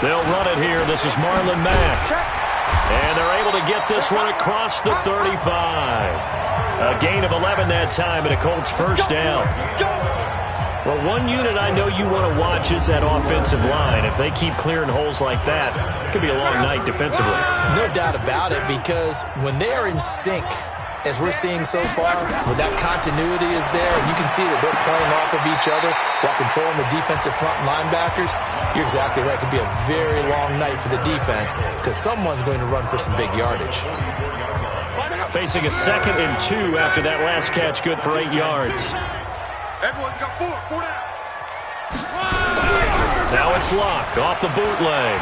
They'll run it here. This is Marlon Mack. And they're able to get this one across the 35. A gain of 11 that time and a Colts first down. Well, one unit I know you want to watch is that offensive line. If they keep clearing holes like that, it could be a long night defensively. No doubt about it, because when they are in sync, as we're seeing so far, when that continuity is there, and you can see that they're playing off of each other while controlling the defensive front linebackers, you're exactly right. It could be a very long night for the defense because someone's going to run for some big yardage. Facing a 2nd and 2 after that last catch, good for 8 yards. Everyone's got 4 down. Now it's Locke off the bootleg.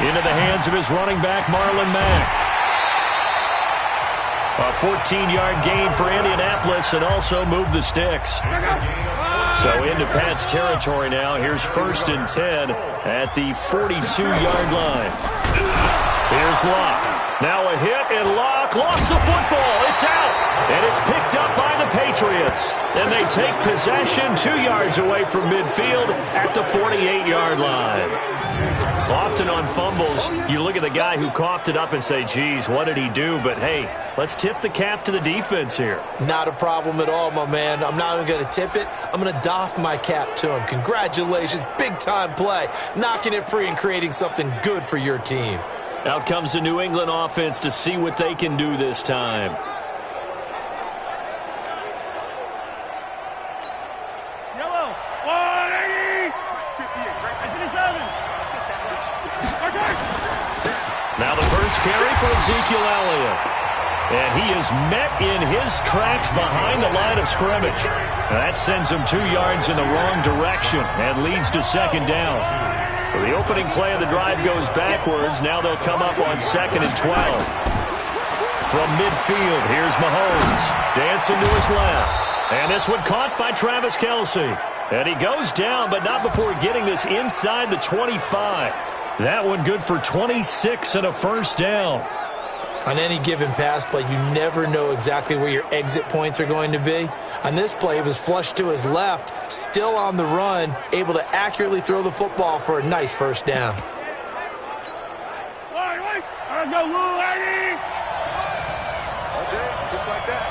Into the hands of his running back, Marlon Mack. A 14-yard gain for Indianapolis and also move the sticks. So into Pat's territory now. Here's 1st and 10 at the 42-yard line. Here's Locke. Now a hit, and Locke lost the football. It's out, and it's picked up by the Patriots. And they take possession 2 yards away from midfield at the 48-yard line. Often on fumbles, you look at the guy who coughed it up and say, geez, what did he do? But, hey, let's tip the cap to the defense here. Not a problem at all, my man. I'm not even going to tip it. I'm going to doff my cap to him. Congratulations, big-time play. Knocking it free and creating something good for your team. Out comes the New England offense to see what they can do this time. Yellow, 180. Now the first carry for Ezekiel Elliott. And he is met in his tracks behind the line of scrimmage. That sends him 2 yards in the wrong direction and leads to 2nd down. So the opening play of the drive goes backwards. Now they'll come up on 2nd and 12. From midfield, here's Mahomes. Dancing to his left. And this one caught by Travis Kelce. And he goes down, but not before getting this inside the 25. That one good for 26 and a first down. On any given pass play, you never know exactly where your exit points are going to be. On this play, it was flushed to his left, still on the run, able to accurately throw the football for a nice first down. Just like that.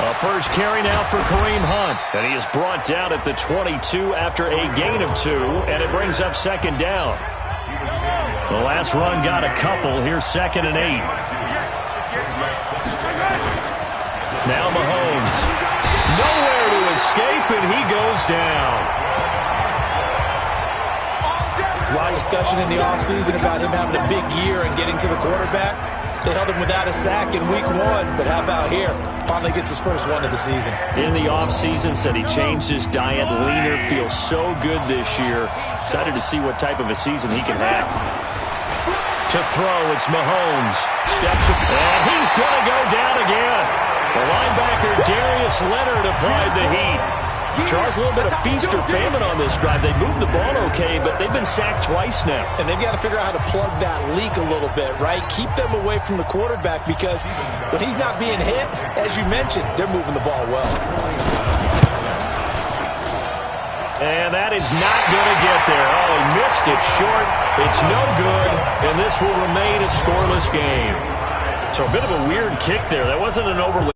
A first carry now for Kareem Hunt. And he is brought down at the 22 after a gain of 2, and it brings up 2nd down. The last run got a couple. Here's 2nd and 8. Now Mahomes. Nowhere to escape, and he goes down. There's a lot of discussion in the offseason about him having a big year and getting to the quarterback. They held him without a sack in week 1, but how about here? Finally gets his first one of the season. In the offseason, said he changed his diet, leaner, feels so good this year. Excited to see what type of a season he can have. To throw, it's Mahomes. Steps up, and he's going to go down again. The linebacker, Darius Leonard, applied the heat. Charles, a little bit of feast or famine on this drive. They moved the ball okay, but they've been sacked twice now. And they've got to figure out how to plug that leak a little bit, right? Keep them away from the quarterback because when he's not being hit, as you mentioned, they're moving the ball well. And that is not going to get there. Oh, he missed it short. It's no good, and this will remain a scoreless game. So a bit of a weird kick there. That wasn't an overly...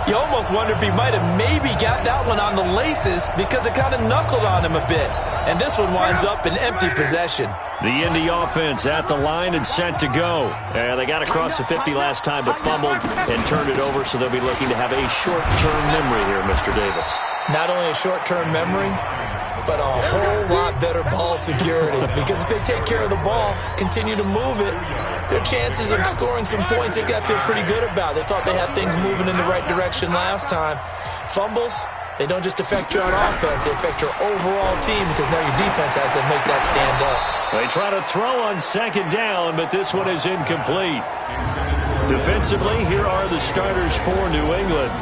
You almost wonder if he might have maybe got that one on the laces because it kind of knuckled on him a bit. And this one winds up in empty possession. The Indy offense at the line and set to go. And they got across the 50 last time but fumbled and turned it over, so they'll be looking to have a short-term memory here, Mr. Davis. Not only a short-term memory, but a whole lot better ball security. Because if they take care of the ball, continue to move it, their chances of scoring some points, they've got to feel pretty good about. They thought they had things moving in the right direction last time. Fumbles, they don't just affect you on offense, they affect your overall team because now your defense has to make that stand up. They try to throw on 2nd down, but this one is incomplete. Defensively, here are the starters for New England.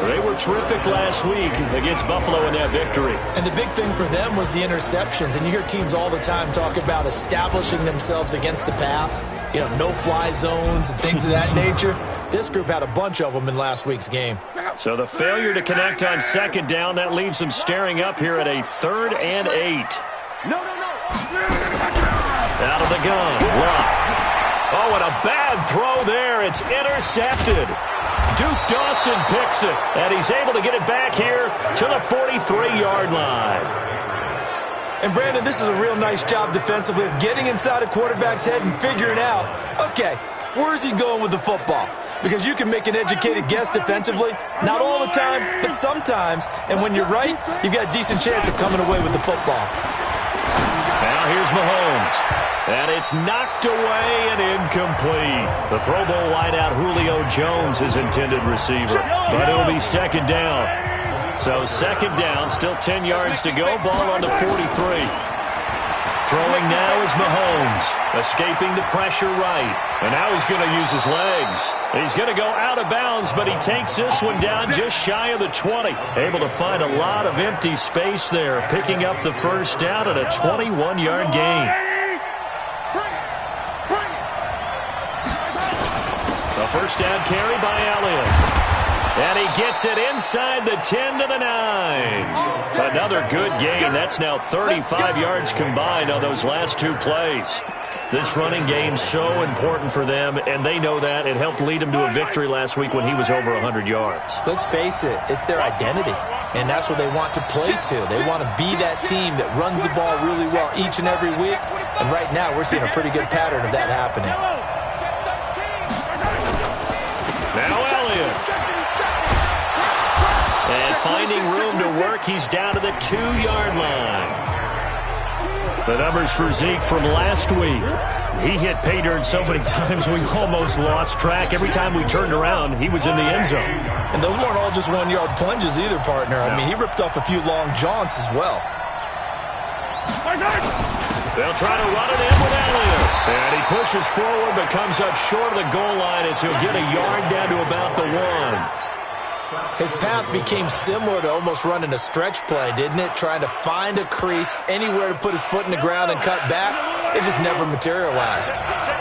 They were terrific last week against Buffalo in that victory. And the big thing for them was the interceptions. And you hear teams all the time talk about establishing themselves against the pass. no-fly zones and things of that nature. This group had a bunch of them in last week's game. So the failure to connect on second down, that leaves them staring up here at a 3rd and 8. No. Out of the gun, Luck. Oh, and a bad throw there. It's intercepted. Duke Dawson picks it, and he's able to get it back here to the 43-yard line. And, Brandon, this is a real nice job defensively of getting inside a quarterback's head and figuring out, okay, where's he going with the football? Because you can make an educated guess defensively, not all the time, but sometimes. And when you're right, you've got a decent chance of coming away with the football. Now here's Mahomes. And it's knocked away and incomplete. The Pro Bowl wideout Julio Jones, his intended receiver. But it'll be second down. So second down, still 10 yards to go. Ball on the 43. Throwing now is Mahomes, escaping the pressure right. And now he's going to use his legs. He's going to go out of bounds, but he takes this one down just shy of the 20. Able to find a lot of empty space there, picking up the first down at a 21-yard gain. The first down carry by Elliott. And he gets it inside the 10 to the 9. Another good gain. That's now 35 yards combined on those last two plays. This running game's so important for them, and they know that. It helped lead them to a victory last week when he was over 100 yards. Let's face it, it's their identity, and that's what they want to play to. They want to be that team that runs the ball really well each and every week, and right now we're seeing a pretty good pattern of that happening. Now Elliott. And finding room to work, he's down to the 2-yard line. The numbers for Zeke from last week. He hit pay dirt so many times we almost lost track. Every time we turned around, he was in the end zone. And those weren't all just 1-yard plunges either, partner. I mean, he ripped off a few long jaunts as well. They'll try to run it in with Elliott. And he pushes forward but comes up short of the goal line as he'll get a yard down to about the 1. His path became similar to almost running a stretch play, didn't it? Trying to find a crease, anywhere to put his foot in the ground and cut back. It just never materialized.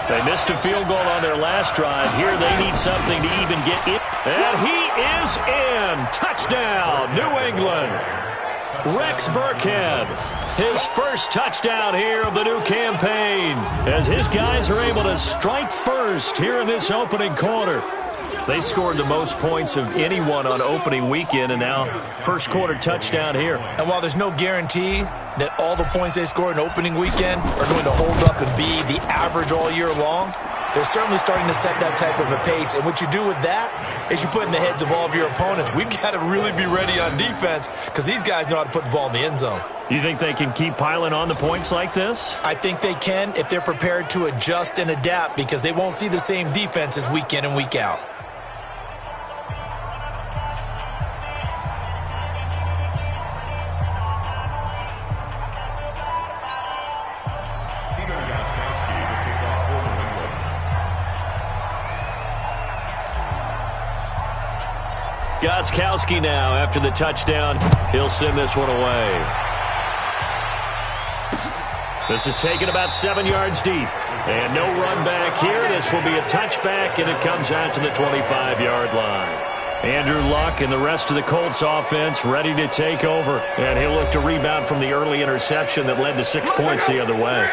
They missed a field goal on their last drive. Here they need something to even get in. And he is in. Touchdown, New England. Rex Burkhead, his first touchdown here of the new campaign, as his guys are able to strike first here in this opening quarter. They scored the most points of anyone on opening weekend, and now first quarter touchdown here. And while there's no guarantee that all the points they score in opening weekend are going to hold up and be the average all year long, they're certainly starting to set that type of a pace. And what you do with that is you put in the heads of all of your opponents, we've got to really be ready on defense because these guys know how to put the ball in the end zone. You think they can keep piling on the points like this? I think they can if they're prepared to adjust and adapt, because they won't see the same defenses week in and week out. Gostkowski now after the touchdown. He'll send this one away. This is taken about 7 yards deep. And no run back here. This will be a touchback, and it comes out to the 25-yard line. Andrew Luck and the rest of the Colts offense ready to take over. And he'll look to rebound from the early interception that led to 6 points the other way.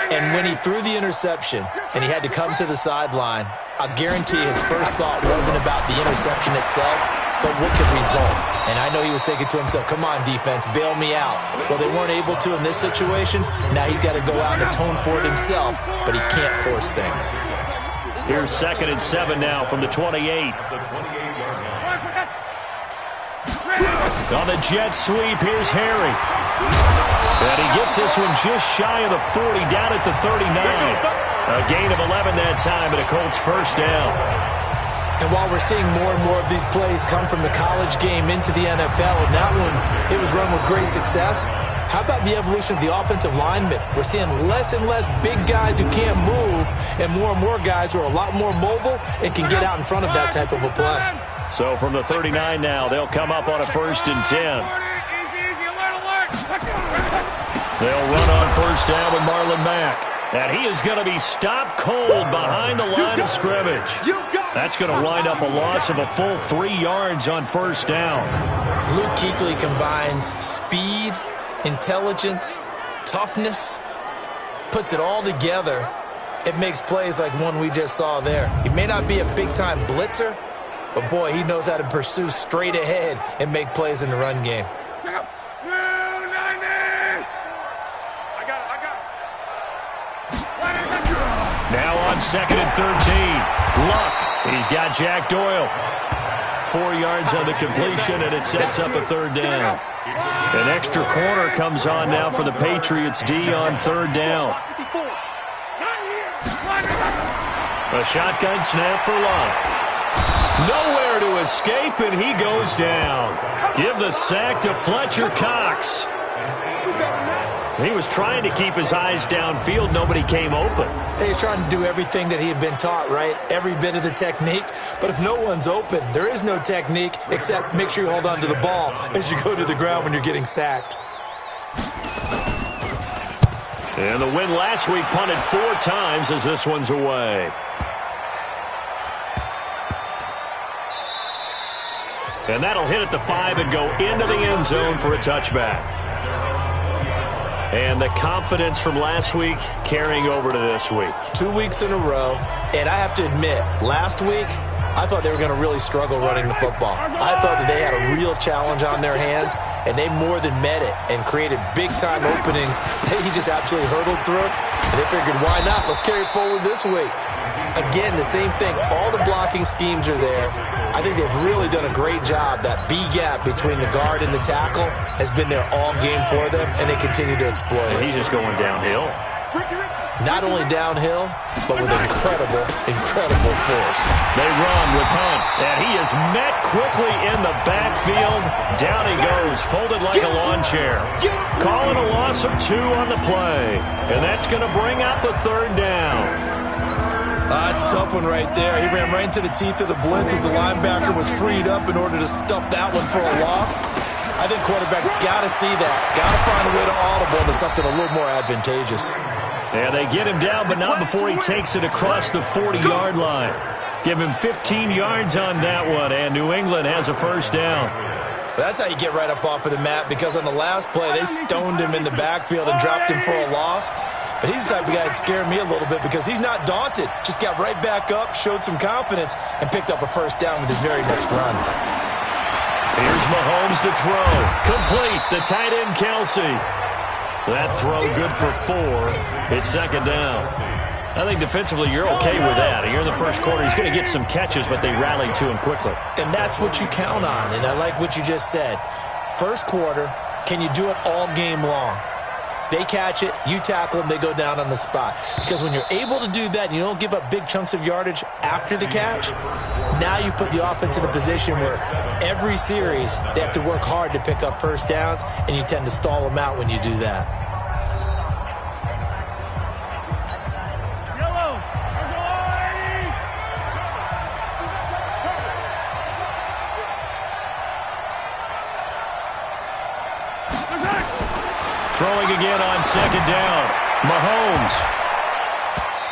And when he threw the interception and he had to come to the sideline, I guarantee his first thought wasn't about the interception itself, but what could result. And I know he was thinking to himself, come on, defense, bail me out. Well, they weren't able to in this situation. Now he's got to go out and atone for it himself, but he can't force things. Here's 2nd and 7 now from the 28. On the jet sweep, here's Harry. And he gets this one just shy of the 40, down at the 39. A gain of 11 that time, and a Colts first down. And while we're seeing more and more of these plays come from the college game into the NFL, and that one, it was run with great success, how about the evolution of the offensive linemen? We're seeing less and less big guys who can't move, and more guys who are a lot more mobile and can get out in front of that type of a play. So from the 39 now, they'll come up on a 1st and 10. They'll run on first down with Marlon Mack. And he is going to be stopped cold behind the line of scrimmage. That's going to wind up a loss of a full 3 yards on first down. Luke Kuechly combines speed, intelligence, toughness, puts it all together. It makes plays like one we just saw there. He may not be a big-time blitzer, but, boy, he knows how to pursue straight ahead and make plays in the run game. Now on 2nd and 13. Luck. He's got Jack Doyle. 4 yards on the completion, and it sets up a third down. An extra corner comes on now for the Patriots D on third down. A shotgun snap for Luck. Nowhere to escape, and he goes down. Give the sack to Fletcher Cox. He was trying to keep his eyes downfield. Nobody came open. He's trying to do everything that he had been taught, right? Every bit of the technique. But if no one's open, there is no technique except make sure you hold on to the ball as you go to the ground when you're getting sacked. And the win last week punted 4 times as this one's away. And that'll hit at the 5 and go into the end zone for a touchback. And the confidence from last week carrying over to this week. 2 weeks in a row. And I have to admit, last week, I thought they were going to really struggle running the football. I thought that they had a real challenge on their hands, and they more than met it and created big-time openings that he just absolutely hurdled through. And they figured, why not? Let's carry it forward this week. Again, the same thing. All the blocking schemes are there. I think they've really done a great job. That B gap between the guard and the tackle has been there all game for them, and they continue to exploit it. He's just going downhill. Not only downhill, but with incredible force. They run with Hunt, and he is met quickly in the backfield. Down he goes, folded like a lawn chair. Calling a loss of 2 on the play, and that's going to bring up a third down. It's a tough one right there. He ran right into the teeth of the blitz as the linebacker was freed up in order to stuff that one for a loss. I think quarterbacks got to see that. Got to find a way to audible to something a little more advantageous. Yeah, they get him down, but not before he takes it across the 40-yard line. Give him 15 yards on that one, and New England has a first down. That's how you get right up off of the mat, because on the last play, they stoned him in the backfield and dropped him for a loss. But he's the type of guy that scared me a little bit because he's not daunted. Just got right back up, showed some confidence, and picked up a first down with his very next run. Here's Mahomes to throw. Complete. The tight end, Kelsey. That throw good for 4. It's second down. I think defensively you're okay with that. Here in the first quarter, he's going to get some catches, but they rallied to him quickly. And that's what you count on, and I like what you just said. First quarter, can you do it all game long? They catch it, you tackle them, they go down on the spot. Because when you're able to do that and you don't give up big chunks of yardage after the catch, now you put the offense in a position where every series they have to work hard to pick up first downs, and you tend to stall them out when you do that. Throwing again on second down. Mahomes.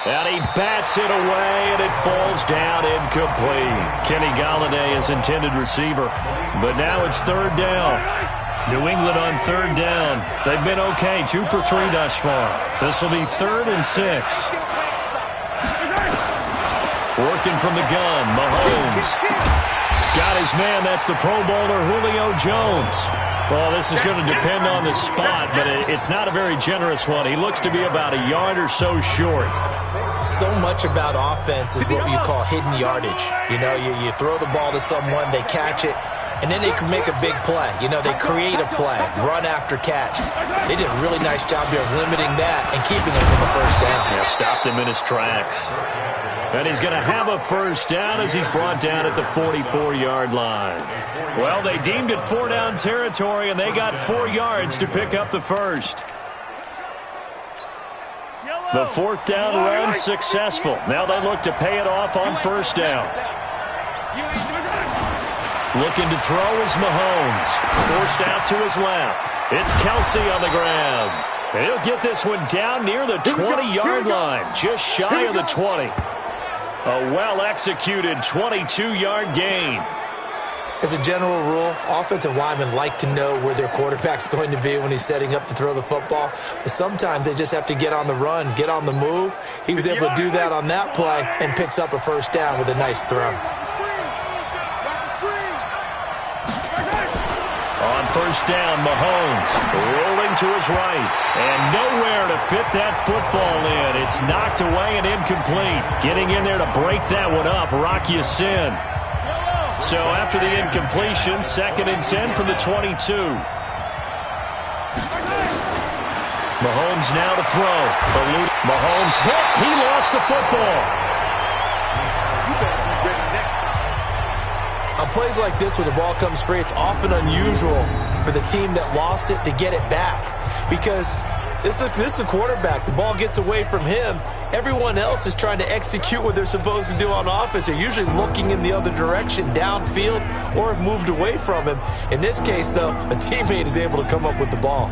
And he bats it away, and it falls down incomplete. Kenny Golladay is intended receiver. But now it's third down. New England on third down. They've been okay, 2 for 3 thus far. This will be 3rd and 6. Working from the gun, Mahomes. Got his man, that's the Pro Bowler Julio Jones. Well, this is going to depend on the spot, but it's not a very generous one. He looks to be about a yard or so short. So much about offense is what you call hidden yardage. You know, you throw the ball to someone, they catch it, and then they can make a big play. You know, they create a play, run after catch. They did a really nice job there of limiting that and keeping him from the first down. Yeah, stopped him in his tracks. And he's going to have a first down as he's brought down at the 44-yard line. Well, they deemed it 4-down territory, and they got 4 yards to pick up the first. The 4th down run successful. Now they look to pay it off on first down. Looking to throw is Mahomes. Forced out to his left. It's Kelsey on the ground. And he'll get this one down near the 20-yard line, just shy of the 20. A well-executed 22-yard gain. As a general rule, offensive linemen like to know where their quarterback's going to be when he's setting up to throw the football. But sometimes they just have to get on the run, get on the move. He was able to do that on that play and picks up a first down with a nice throw. On first down, Mahomes rolling to his right. And nowhere to fit that football in. It's knocked away and incomplete. Getting in there to break that one up, Rock Ya-Sin. So after the incompletion, 2nd and 10 from the 22. Mahomes now to throw. Mahomes hit. He lost the football. On plays like this where the ball comes free, it's often unusual for the team that lost it to get it back. Because this is a quarterback. The ball gets away from him. Everyone else is trying to execute what they're supposed to do on offense. They're usually looking in the other direction, downfield, or have moved away from him. In this case, though, a teammate is able to come up with the ball.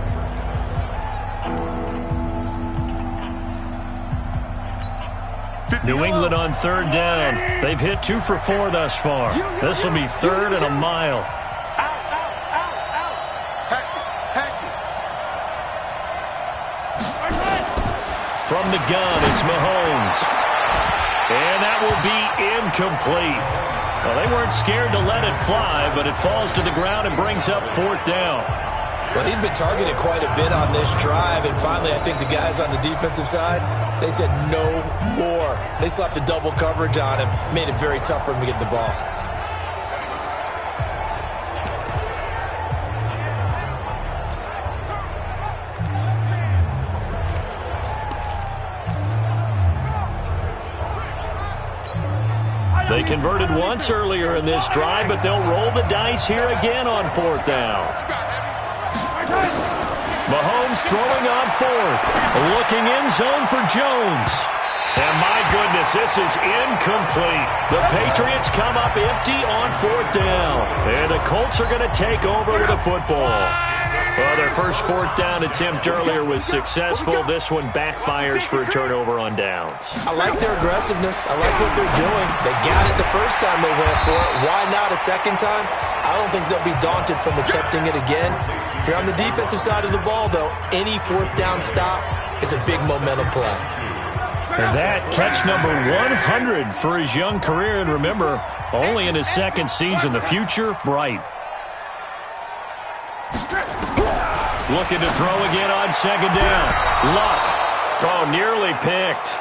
New England on 3rd down. They've hit 2 for 4 thus far. This will be 3rd and a mile. From the gun, it's Mahomes. And that will be incomplete. Well, they weren't scared to let it fly, but it falls to the ground and brings up 4th down. Well, he'd been targeted quite a bit on this drive, and finally I think the guys on the defensive side, they said no more. They slapped the double coverage on him, made it very tough for him to get the ball. They converted once earlier in this drive, but they'll roll the dice here again on 4th down. Mahomes throwing on 4th. Looking in zone for Jones. And my goodness, this is incomplete. The Patriots come up empty on 4th down. And the Colts are going to take over with a football. Well, their first 4th down attempt earlier was successful. This one backfires for a turnover on downs. I like their aggressiveness. I like what they're doing. They got it the first time they went for it. Why not a second time? I don't think they'll be daunted from attempting it again. If you're on the defensive side of the ball, though, any 4th down stop is a big momentum play. And that catch number 100 for his young career. And remember, only in his 2nd season. The future, bright. Looking to throw again on 2nd down. Luck. Oh, nearly picked.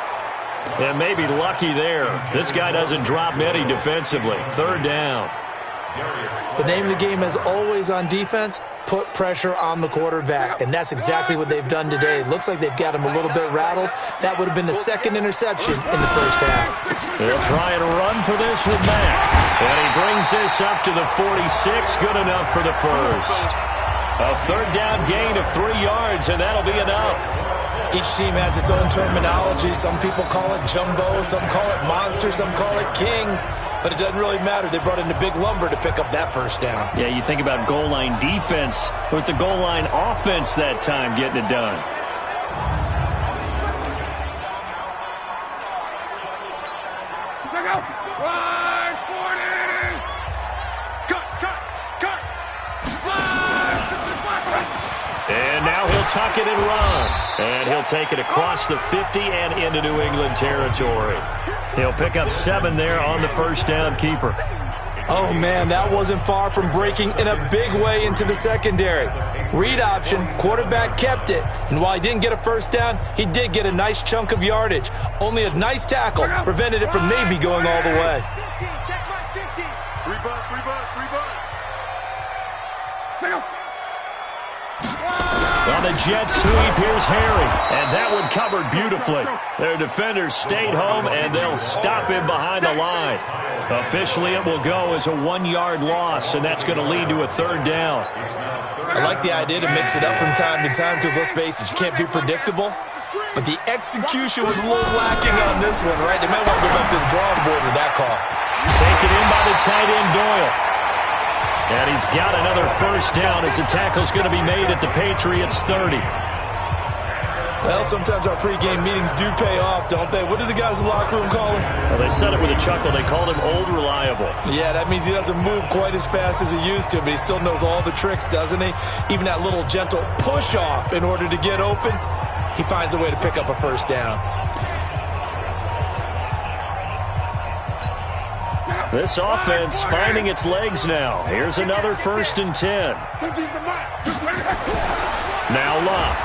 And maybe lucky there. This guy doesn't drop many defensively. 3rd down. The name of the game is always on defense, put pressure on the quarterback. And that's exactly what they've done today. It looks like they've got him a little bit rattled. That would have been the 2nd interception in the first half. They'll try and run for this with Mack. And he brings this up to the 46. Good enough for the first. A 3rd down gain of 3 yards, and that'll be enough. Each team has its own terminology. Some people call it jumbo, some call it monster, some call it king. But it doesn't really matter. They brought in the big lumber to pick up that first down. Yeah, you think about goal line defense with the goal line offense that time getting it done. And now he'll tuck it and run. And he'll take it across the 50 and into New England territory. He'll pick up 7 there on the first down keeper. Oh, man, that wasn't far from breaking in a big way into the secondary. Read option, quarterback kept it. And while he didn't get a first down, he did get a nice chunk of yardage. Only a nice tackle prevented it from maybe going all the way. On the jet sweep, here's Harry. And that one covered beautifully. Their defenders stayed home, and they'll stop him behind the line. Officially, it will go as a 1-yard loss, and that's going to lead to a 3rd down. I like the idea to mix it up from time to time because, let's face it, you can't be predictable. But the execution was a little lacking on this one, right? They might want to go back to the drawing board with that call. Taken in by the tight end, Doyle. And he's got another first down as the tackle's going to be made at the Patriots' 30. Well, sometimes our pregame meetings do pay off, don't they? What do the guys in the locker room call him? Well, they said it with a chuckle. They called him Old Reliable. Yeah, that means he doesn't move quite as fast as he used to, but he still knows all the tricks, doesn't he? Even that little gentle push-off in order to get open, he finds a way to pick up a first down. This offense finding its legs now. Here's another 1st and 10. Now Love.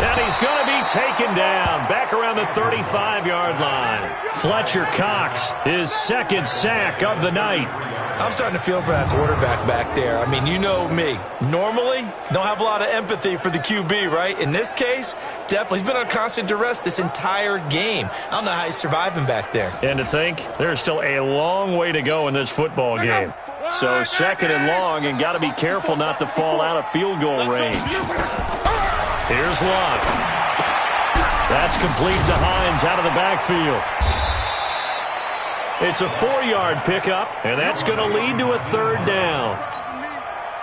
And he's going to be taken down back around the 35-yard line. Fletcher Cox, his 2nd sack of the night. I'm starting to feel for that quarterback back there. I mean, you know me. Normally, don't have a lot of empathy for the QB, right? In this case, definitely. He's been on constant duress this entire game. I don't know how he's surviving back there. And to think, there's still a long way to go in this football game. So 2nd and long, and got to be careful not to fall out of field goal range. Here's Love. That's complete to Hines out of the backfield. It's a 4-yard pickup, and that's going to lead to a 3rd down.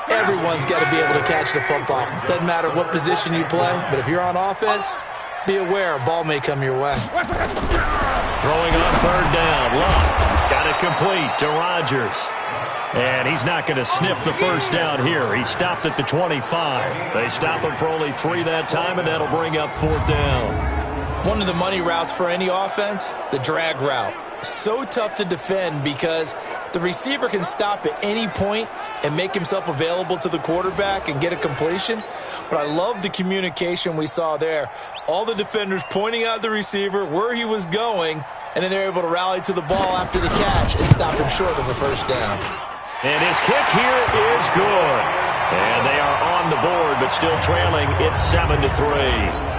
Everyone's got to be able to catch the football. Doesn't matter what position you play, but if you're on offense, be aware a ball may come your way. Throwing on 3rd down. Love got it complete to Rodgers. And he's not going to sniff the first down here. He stopped at the 25. They stop him for only 3 that time, and that'll bring up 4th down. One of the money routes for any offense, the drag route. So tough to defend because the receiver can stop at any point and make himself available to the quarterback and get a completion. But I love the communication we saw there. All the defenders pointing out the receiver, where he was going, and then they're able to rally to the ball after the catch and stop him short of a first down. And his kick here is good. And they are on the board, but still trailing. It's 7-3.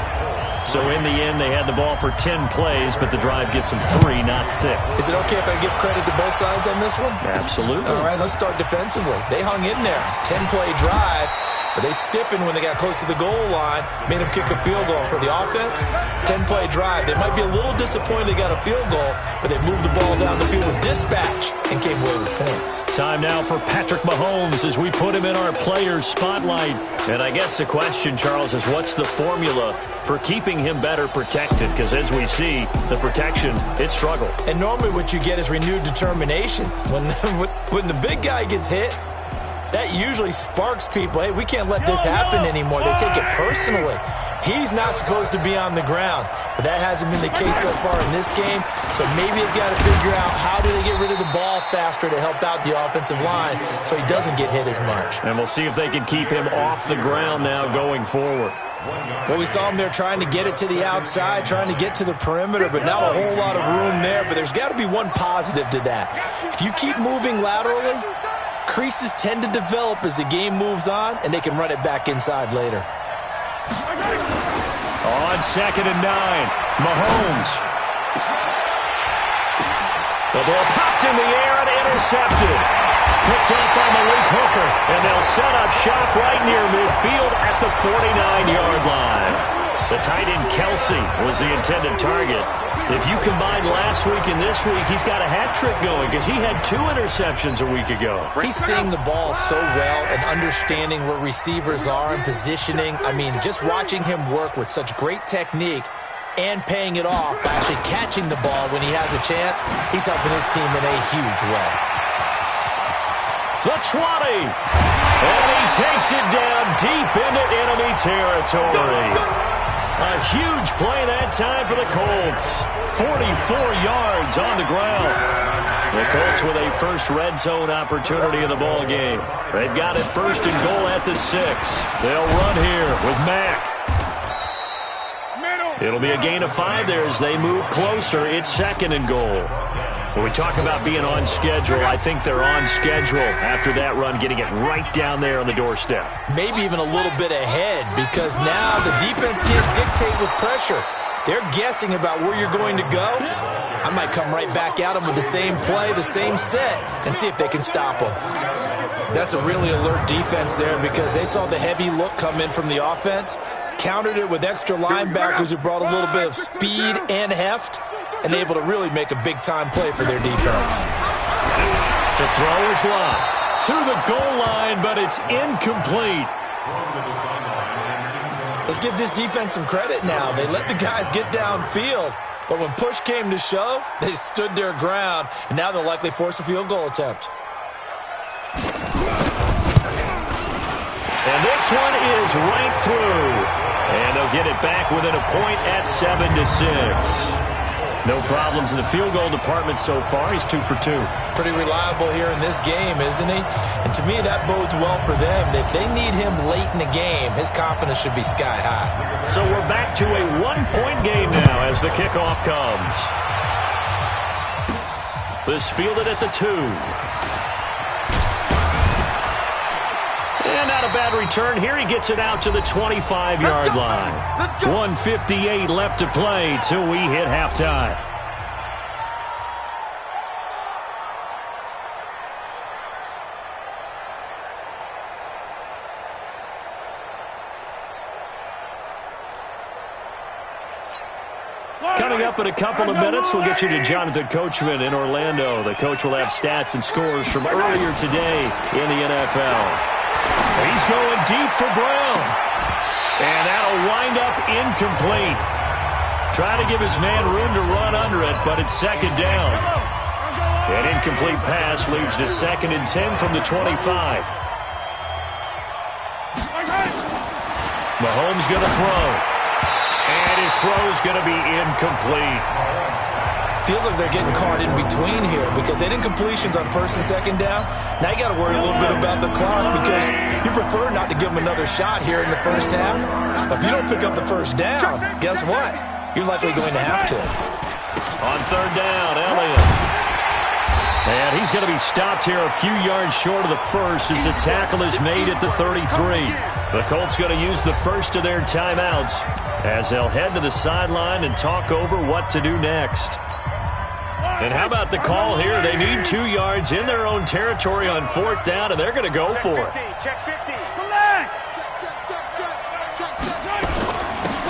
So in the end, they had the ball for 10 plays, but the drive gets them 3, not 6. Is it okay if I give credit to both sides on this one? Absolutely. All right, let's start defensively. They hung in there. 10-play drive, but they stiffened when they got close to the goal line, made them kick a field goal. For the offense, 10-play drive. They might be a little disappointed they got a field goal, but they moved the ball down the field with dispatch and came away with points. Time now for Patrick Mahomes as we put him in our players' spotlight. And I guess the question, Charles, is what's the formula for keeping him better protected? Because as we see, the protection, it struggled. And normally what you get is renewed determination. When the big guy gets hit, that usually sparks people. Hey, we can't let this happen anymore. They take it personally. He's not supposed to be on the ground, but that hasn't been the case so far in this game. So maybe they've got to figure out how do they get rid of the ball faster to help out the offensive line so he doesn't get hit as much. And we'll see if they can keep him off the ground now going forward. Well, we saw him there trying to get it to the outside, trying to get to the perimeter, but not a whole lot of room there. But there's got to be one positive to that. If you keep moving laterally, creases tend to develop as the game moves on, and they can run it back inside later. On 2nd and 9, Mahomes. The ball popped in the air and intercepted. Picked up by Malik Hooker, and they'll set up shop right near midfield at the 49-yard line. The tight end Kelsey was the intended target. If you combine last week and this week, he's got a hat trick going because he had 2 interceptions a week ago. He's seeing the ball so well and understanding where receivers are and positioning. I mean, just watching him work with such great technique and paying it off by actually catching the ball when he has a chance, he's helping his team in a huge way. The 20. And he takes it down deep into enemy territory. A huge play that time for the Colts. 44 yards on the ground. The Colts with a first red zone opportunity in the ball game. They've got it 1st and goal at the 6. They'll run here with Mack. It'll be a gain of 5 there as they move closer. It's 2nd and goal. When we talk about being on schedule, I think they're on schedule after that run, getting it right down there on the doorstep. Maybe even a little bit ahead because now the defense can't dictate with pressure. They're guessing about where you're going to go. I might come right back at them with the same play, the same set, and see if they can stop them. That's a really alert defense there because they saw the heavy look come in from the offense, countered it with extra linebackers who brought a little bit of speed and heft, and able to really make a big-time play for their defense. To throw is Love. To the goal line, but it's incomplete. Let's give this defense some credit now. They let the guys get downfield, but when push came to shove, they stood their ground, and now they'll likely force a field goal attempt. And this one is right through. And they'll get it back within a point at 7-6. No problems in the field goal department so far. He's 2 for 2. Pretty reliable here in this game, isn't he? And to me, that bodes well for them. If they need him late in the game, his confidence should be sky high. So we're back to a one-point game now as the kickoff comes. This fielded at the 2. And not a bad return here. He gets it out to the 25-yard line. 1:58 left to play till we hit halftime. Coming up in a couple of minutes, we'll get you to Jonathan Coachman in Orlando. The coach will have stats and scores from earlier today in the NFL. He's going deep for Brim. And that'll wind up incomplete. Trying to give his man room to run under it, but it's second down. An incomplete pass leads to 2nd and 10 from the 25. Mahomes going to throw. And his throw's going to be incomplete. Feels like they're getting caught in between here because they didn't completions on 1st and 2nd down. Now you got to worry a little bit about the clock because you prefer not to give them another shot here in the first half. But if you don't pick up the first down, guess what? You're likely going to have to. On 3rd down, Elliott. And he's going to be stopped here a few yards short of the first as the tackle is made at the 33. The Colts going to use the first of their timeouts as they'll head to the sideline and talk over what to do next. And how about the call here? They need 2 yards in their own territory on 4th down, and they're going to go for it. Check 50.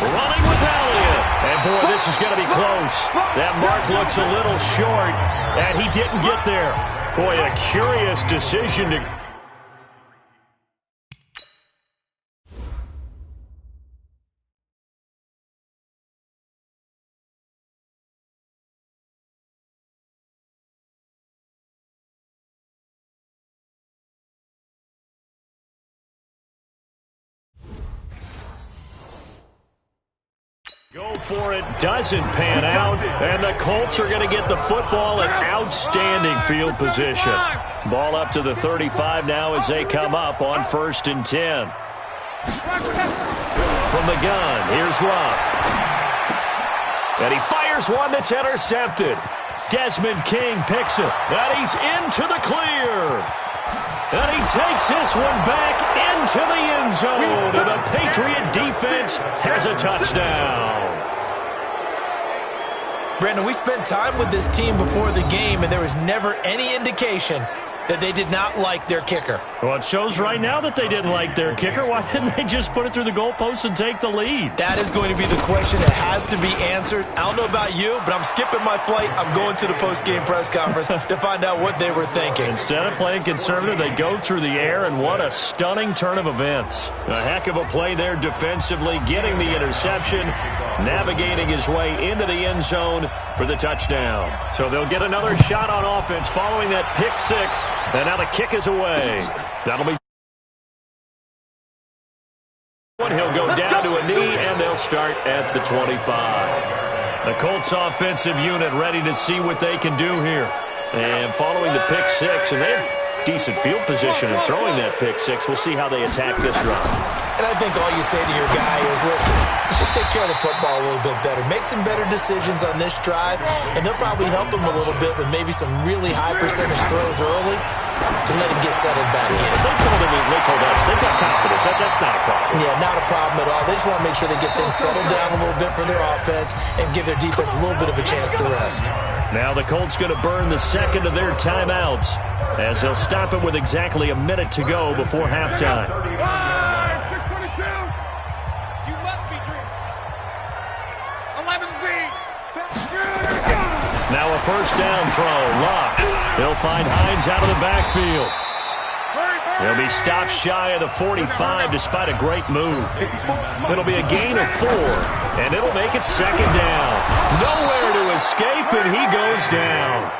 Running with Elliott. And, boy, this is going to be close. That mark looks a little short, and he didn't get there. Boy, a curious decision to... Go for it, doesn't pan out, and the Colts are going to get the football in outstanding field position. Ball up to the 35 now as they come up on 1st and 10. From the gun, here's Love. And he fires one that's intercepted. Desmond King picks it, and he's into the clear. And he takes this one back into the end zone. And the Patriot defense has a touchdown. Brandon, we spent time with this team before the game, and there was never any indication that they did not like their kicker. Well, it shows right now that they didn't like their kicker. Why didn't they just put it through the goalpost and take the lead? That is going to be the question that has to be answered. I don't know about you, but I'm skipping my flight. I'm going to the post-game press conference to find out what they were thinking. Instead of playing conservative, they go through the air, and what a stunning turn of events. A heck of a play there defensively, getting the interception, navigating his way into the end zone for the touchdown. So they'll get another shot on offense following that pick six. And now the kick is away. That'll be... He'll go down to a knee, and they'll start at the 25. The Colts offensive unit ready to see what they can do here. And following the pick six, and they have decent field position in throwing that pick six. We'll see how they attack this run. And I think all you say to your guy is, listen, let's just take care of the football a little bit better. Make some better decisions on this drive, and they'll probably help him a little bit with maybe some really high percentage throws early to let him get settled back in. They told us they've got confidence. That's not a problem. Yeah, not a problem at all. They just want to make sure they get things settled down a little bit for their offense and give their defense a little bit of a chance to rest. Now the Colts going to burn the second of their timeouts as they'll stop it with exactly a minute to go before halftime. Now a first down throw. Locke. He'll find Hines out of the backfield. He'll be stopped shy of the 45 despite a great move. It'll be a gain of 4, and it'll make it second down. Nowhere to escape, and he goes down.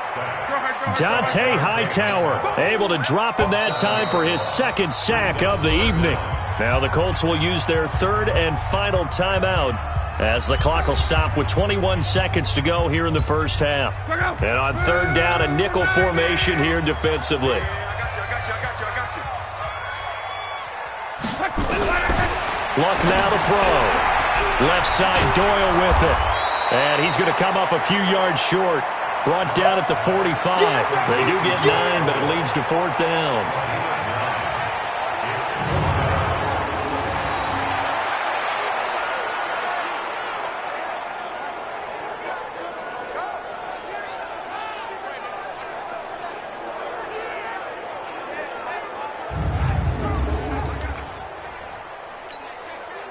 Dante Hightower able to drop in that time for his second sack of the evening. Now the Colts will use their third and final timeout as the clock will stop with 21 seconds to go here in the first half. And on third down, a nickel formation here defensively. Luck now to throw. Left side, Doyle with it. And he's going to come up a few yards short. Brought down at the 45. They do get 9, but it leads to fourth down.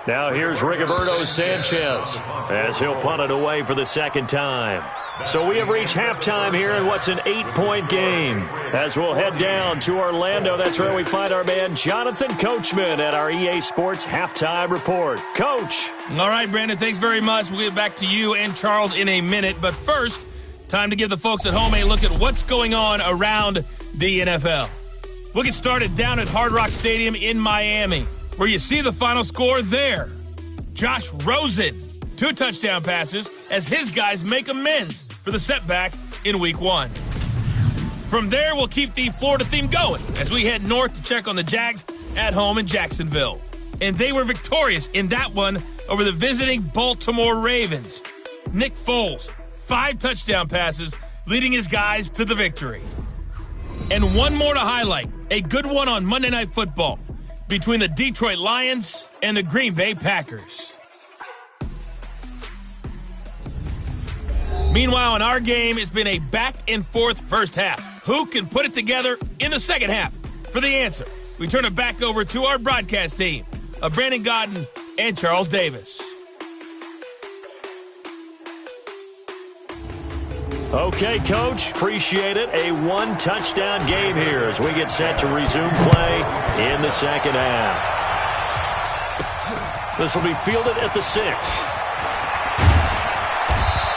Now here's Rigoberto Sanchez as he'll punt it away for the second time. So we have reached halftime here in what's an 8-point game. As we'll head down to Orlando, that's where we find our man Jonathan Coachman at our EA Sports Halftime Report. Coach. All right, Brandon, thanks very much. We'll get back to you and Charles in a minute. But first, time to give the folks at home a look at what's going on around the NFL. We'll get started down at Hard Rock Stadium in Miami, where you see the final score there. Josh Rosen, 2 touchdown passes as his guys make amends for the setback in Week 1. From there, we'll keep the Florida theme going as we head north to check on the Jags at home in Jacksonville. And they were victorious in that one over the visiting Baltimore Ravens. Nick Foles, 5 touchdown passes, leading his guys to the victory. And one more to highlight, a good one on Monday Night Football between the Detroit Lions and the Green Bay Packers. Meanwhile, in our game, it's been a back-and-forth first half. Who can put it together in the second half? For the answer, we turn it back over to our broadcast team of Brandon Godden and Charles Davis. Okay, Coach, appreciate it. A 1-touchdown game here as we get set to resume play in the second half. This will be fielded at the 6.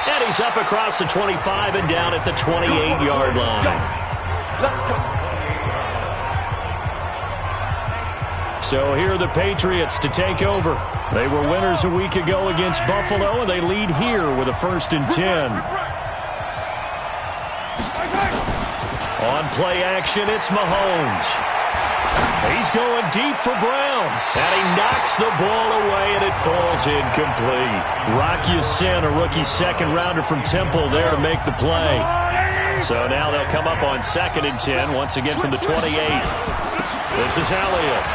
And he's up across the 25 and down at the 28-yard line. So here are the Patriots to take over. They were winners a week ago against Buffalo, and they lead here with a 1st and 10. On play action, it's Mahomes. He's going deep for Brown. And he knocks the ball away, and it falls incomplete. Rock Ya-Sin, a rookie second-rounder from Temple, there to make the play. So now they'll come up on 2nd and 10, once again from the 28. This is Elliott.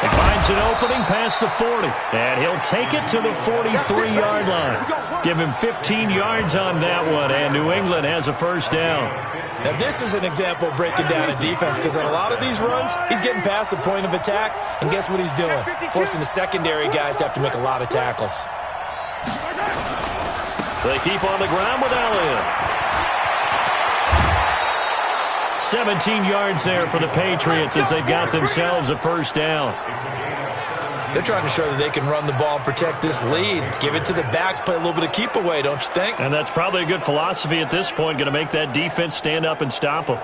He finds an opening past the 40, and he'll take it to the 43-yard line. Give him 15 yards on that one, and New England has a first down. Now, this is an example of breaking down a defense because on a lot of these runs, he's getting past the point of attack, and guess what he's doing? Forcing the secondary guys to have to make a lot of tackles. They keep on the ground with Elliott. 17 yards there for the Patriots as they've got themselves a first down. They're trying to show that they can run the ball and protect this lead. Give it to the backs, play a little bit of keep away, don't you think? And that's probably a good philosophy at this point, going to make that defense stand up and stop them.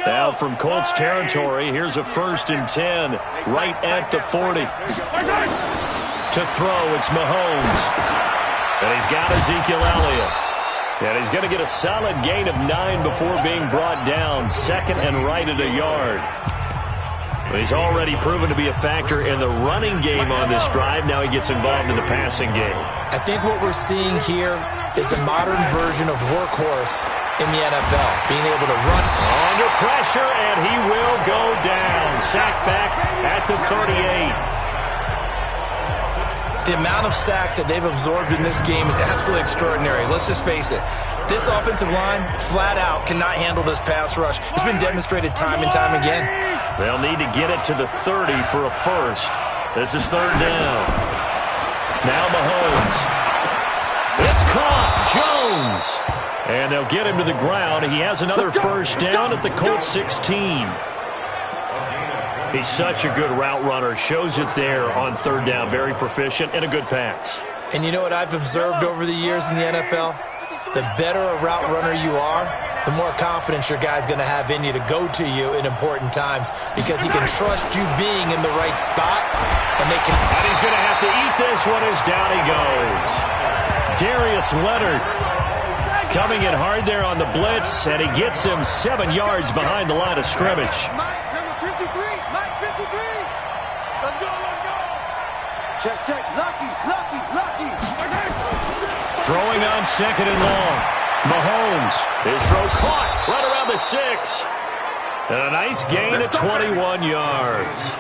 Now from Colts territory, here's a 1st and 10 right at the 40. To throw, it's Mahomes. And he's got Ezekiel Elliott. And he's going to get a solid gain of 9 before being brought down. 2nd and right at a yard. But he's already proven to be a factor in the running game on this drive. Now he gets involved in the passing game. I think what we're seeing here is a modern version of workhorse in the NFL, being able to run under pressure, and he will go down. Sack back at the 38. The amount of sacks that they've absorbed in this game is absolutely extraordinary. Let's just face it. This offensive line, flat out, cannot handle this pass rush. It's been demonstrated time and time again. They'll need to get it to the 30 for a first. This is third down. Now Mahomes. It's caught. Jones. And they'll get him to the ground. He has another first down at the Colts 16. He's such a good route runner. Shows it there on third down. Very proficient and a good pass. And you know what I've observed over the years in the NFL? The better a route runner you are, the more confidence your guy's going to have in you to go to you in important times because he can trust you being in the right spot. And he's going to have to eat this one as down he goes. Darius Leonard coming in hard there on the blitz, and he gets him 7 yards behind the line of scrimmage. Mike, number 53. Mike, 53. Let's go, let's go. Check, check. Lucky, lucky, lucky. Throwing on second and long. Mahomes. His throw caught right around the 6. And a nice gain of 21 yards.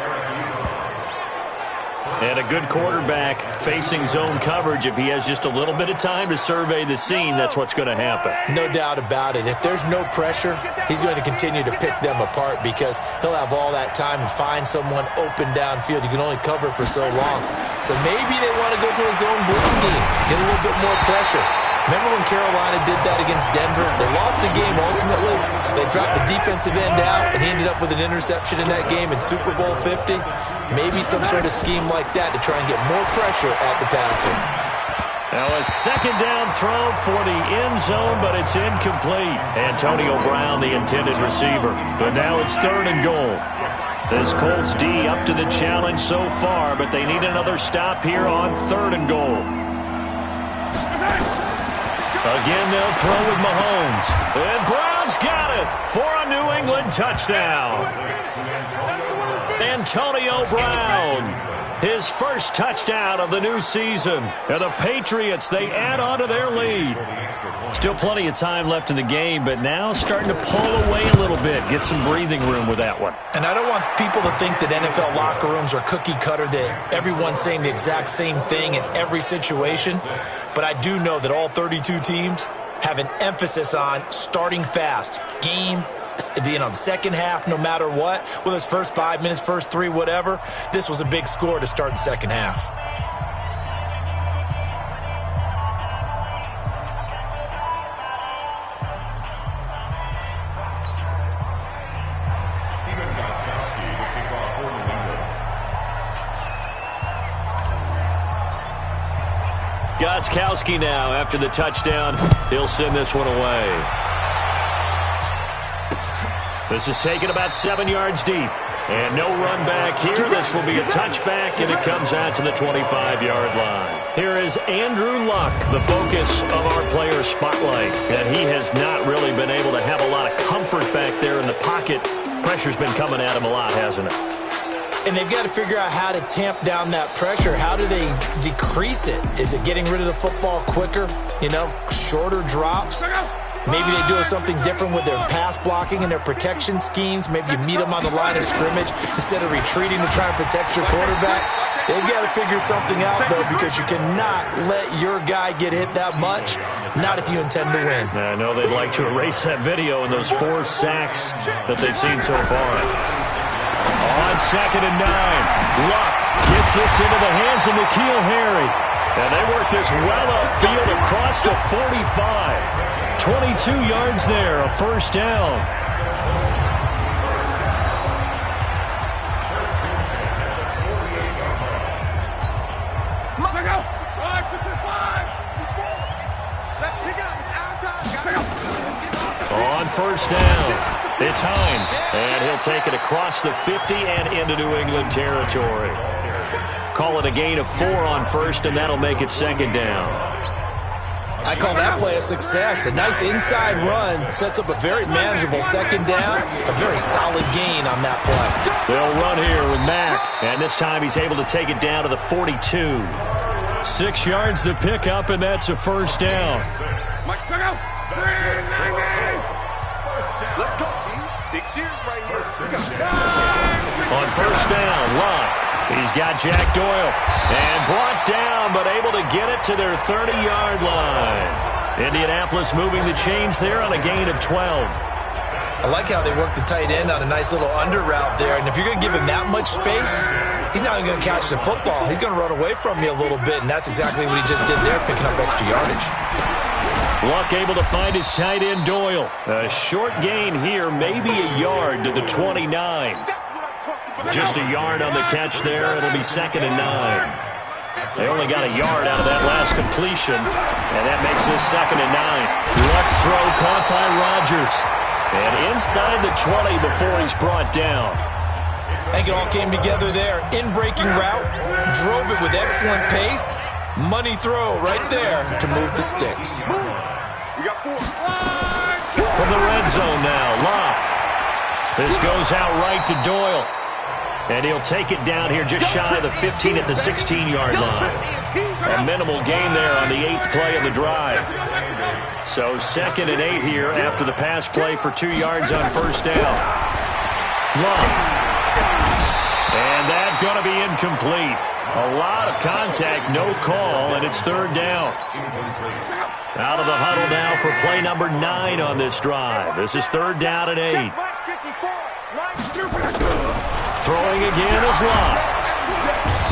And a good quarterback facing zone coverage. If he has just a little bit of time to survey the scene, that's what's going to happen. No doubt about it. If there's no pressure, he's going to continue to pick them apart because he'll have all that time to find someone open downfield. You can only cover for so long. So maybe they want to go to a zone blitz scheme, get a little bit more pressure. Remember when Carolina did that against Denver? They lost the game ultimately. They dropped the defensive end out, and he ended up with an interception in that game in Super Bowl 50. Maybe some sort of scheme like that to try and get more pressure at the passer. Now a second down throw for the end zone, but it's incomplete. Antonio Brown, the intended receiver. But now it's third and goal. This Colts D up to the challenge so far, but they need another stop here on third and goal. Again, they'll throw with Mahomes. And Brown's got it for a New England touchdown. Antonio Brown, his first touchdown of the new season. And the Patriots, they add on to their lead. Still plenty of time left in the game, but now starting to pull away a little bit. Get some breathing room with that one. And I don't want people to think that NFL locker rooms are cookie cutter, that everyone's saying the exact same thing in every situation. But I do know that all 32 teams have an emphasis on starting fast. Game, the second half, no matter what, whether it's first 5 minutes, first 3, whatever. This was a big score to start the second half. Gostkowski now, after the touchdown, he'll send this one away. This is taken about 7 yards deep. And no run back here. This will be a touchback, and it comes out to the 25-yard line. Here is Andrew Luck, the focus of our player spotlight. And he has not really been able to have a lot of comfort back there in the pocket. Pressure's been coming at him a lot, hasn't it? And they've got to figure out how to tamp down that pressure. How do they decrease it? Is it getting rid of the football quicker? Shorter drops? Maybe they do something different with their pass blocking and their protection schemes. Maybe you meet them on the line of scrimmage instead of retreating to try and protect your quarterback. They've got to figure something out, though, because you cannot let your guy get hit that much, not if you intend to win. I know they'd like to erase that video and those 4 sacks that they've seen so far. On second and 9, Luck gets this into the hands of N'Keal Harry. And they work this well upfield across the 45. 22 yards there, a first down. On first down. It's Hines, and he'll take it across the 50 and into New England territory. Call it a gain of 4 on first, and that'll make it second down. I call that play a success. A nice inside run sets up a very manageable second down, a very solid gain on that play. They'll run here with Mack, and this time he's able to take it down to the 42. 6 yards the pickup, and that's a first down. Mike, check out. Let's go, team. Big series right here. On first down, Luck. He's got Jack Doyle. And brought down, but able to get it to their 30-yard line. Indianapolis moving the chains there on a gain of 12. I like how they work the tight end on a nice little under route there. And if you're going to give him that much space, he's not going to catch the football. He's going to run away from you a little bit, and that's exactly what he just did there, picking up extra yardage. Luck able to find his tight end Doyle. A short gain here, maybe a yard to the 29. Just a yard on the catch there. It'll be 2nd and 9. They only got a yard out of that last completion, and that makes this 2nd and 9. Let's throw caught by Rodgers. And inside the 20 before he's brought down. I think it all came together there. In-breaking route, drove it with excellent pace. Money throw right there to move the sticks. From the red zone now, Locke. This goes out right to Doyle. And he'll take it down here just shy of the 15 at the 16-yard line. A minimal gain there on the 8th play of the drive. So 2nd and 8 here after the pass play for 2 yards on first down. Locke. And that's going to be incomplete. A lot of contact, no call, and it's 3rd down. Out of the huddle now for play number 9 on this drive. This is 3rd down and 8. Throwing again is Locke.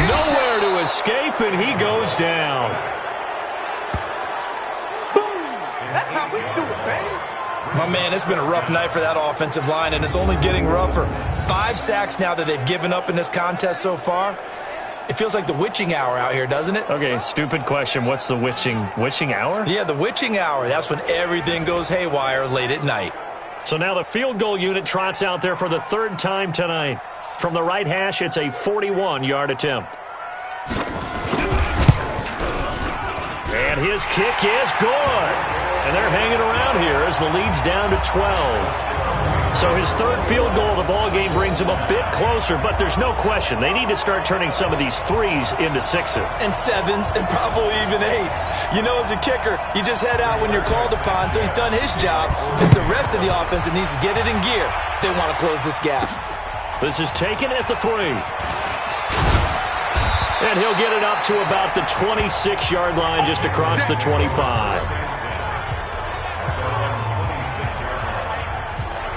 Nowhere to escape, and he goes down. Boom! That's how we do it, baby. My man, it's been a rough night for that offensive line, and it's only getting rougher. 5 sacks now that they've given up in this contest so far. It feels like the witching hour out here, doesn't it? Okay, stupid question. What's the witching hour? Yeah, the witching hour. That's when everything goes haywire late at night. So now the field goal unit trots out there for the 3rd time tonight. From the right hash, it's a 41-yard attempt. And his kick is good. And they're hanging around here as the lead's down to 12. So his 3rd field goal of the ballgame brings him a bit closer, but there's no question. They need to start turning some of these 3s into 6s. And 7s, and probably even 8s. You know, as a kicker, you just head out when you're called upon, so he's done his job. It's the rest of the offense that needs to get it in gear. They want to close this gap. This is taken at the 3. And he'll get it up to about the 26-yard line just across the 25.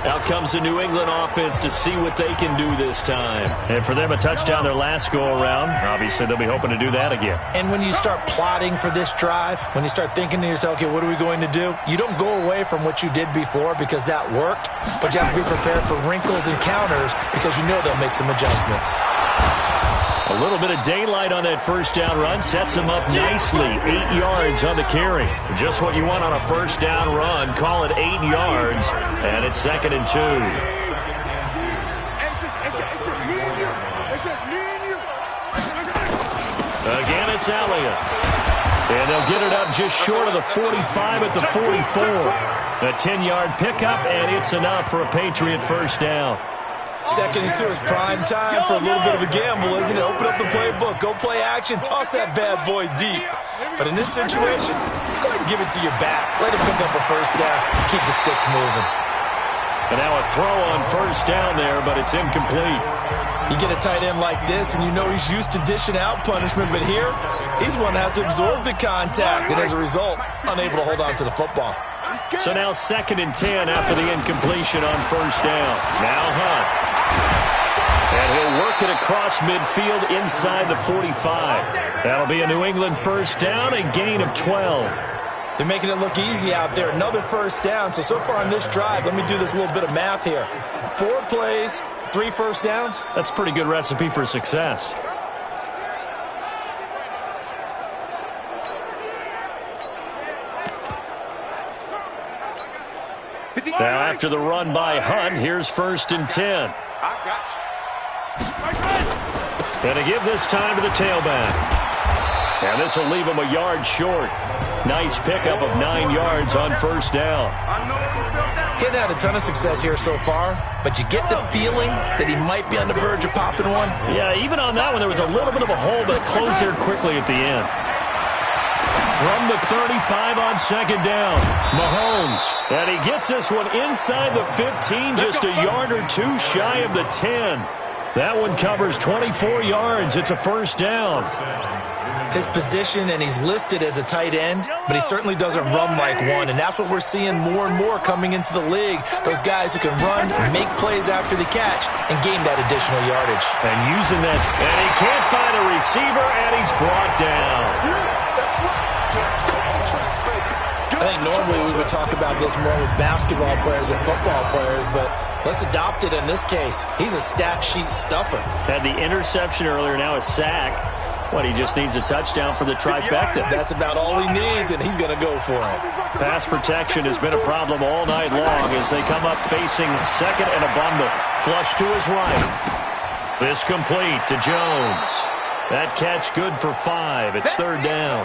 Out comes the New England offense to see what they can do this time. And for them, a touchdown their last go-around. Obviously, they'll be hoping to do that again. And when you start plotting for this drive, when you start thinking to yourself, okay, what are we going to do? You don't go away from what you did before because that worked, but you have to be prepared for wrinkles and counters because you know they'll make some adjustments. A little bit of daylight on that first down run sets him up nicely. 8 yards on the carry. Just what you want on a first down run. Call it 8 yards, and it's 2nd and 2. It's just me and you. It's just me and you. Again, it's Elliott. And they'll get it up just short of the 45 at the 44. A 10-yard pickup, and it's enough for a Patriot first down. 2nd and 2 is prime time for a little bit of a gamble, isn't it? Open up the playbook, go play action, toss that bad boy deep. But in this situation, go ahead and give it to your back. Let him pick up a first down. Keep the sticks moving. And now a throw on first down there, but it's incomplete. You get a tight end like this, and you know he's used to dishing out punishment, but here, he's one that has to absorb the contact, and as a result, unable to hold on to the football. So now 2nd and 10 after the incompletion on first down. Now Hunt. And he'll work it across midfield inside the 45. That'll be a New England first down, a gain of 12. They're making it look easy out there. Another first down. So far on this drive, let me do this little bit of math here. 4 plays, 3 first downs. That's a pretty good recipe for success. Now after the run by Hunt, here's 1st and 10. I got you. Going to give this time to the tailback. And this will leave him a yard short. Nice pickup of 9 yards on first down. Getting had a ton of success here so far, but you get the feeling that he might be on the verge of popping one. Yeah, even on that one, there was a little bit of a hole, but it closed there quickly at the end. From the 35 on second down, Mahomes. And he gets this one inside the 15, just a yard or two shy of the 10. That one covers 24 yards. It's a first down. His position, and he's listed as a tight end, but he certainly doesn't run like one, and that's what we're seeing more and more coming into the league. Those guys who can run, make plays after the catch, and gain that additional yardage. And using that, and he can't find a receiver, and he's brought down. I think normally we would talk about this more with basketball players and football players, but let's adopt it in this case. He's a stat sheet stuffer. Had the interception earlier, now a sack. What, he just needs a touchdown for the trifecta. That's about all he needs, and he's going to go for it. Pass protection has been a problem all night long as they come up facing second and a bundle. Flush to his right. This complete to Jones. That catch good for 5. It's third down.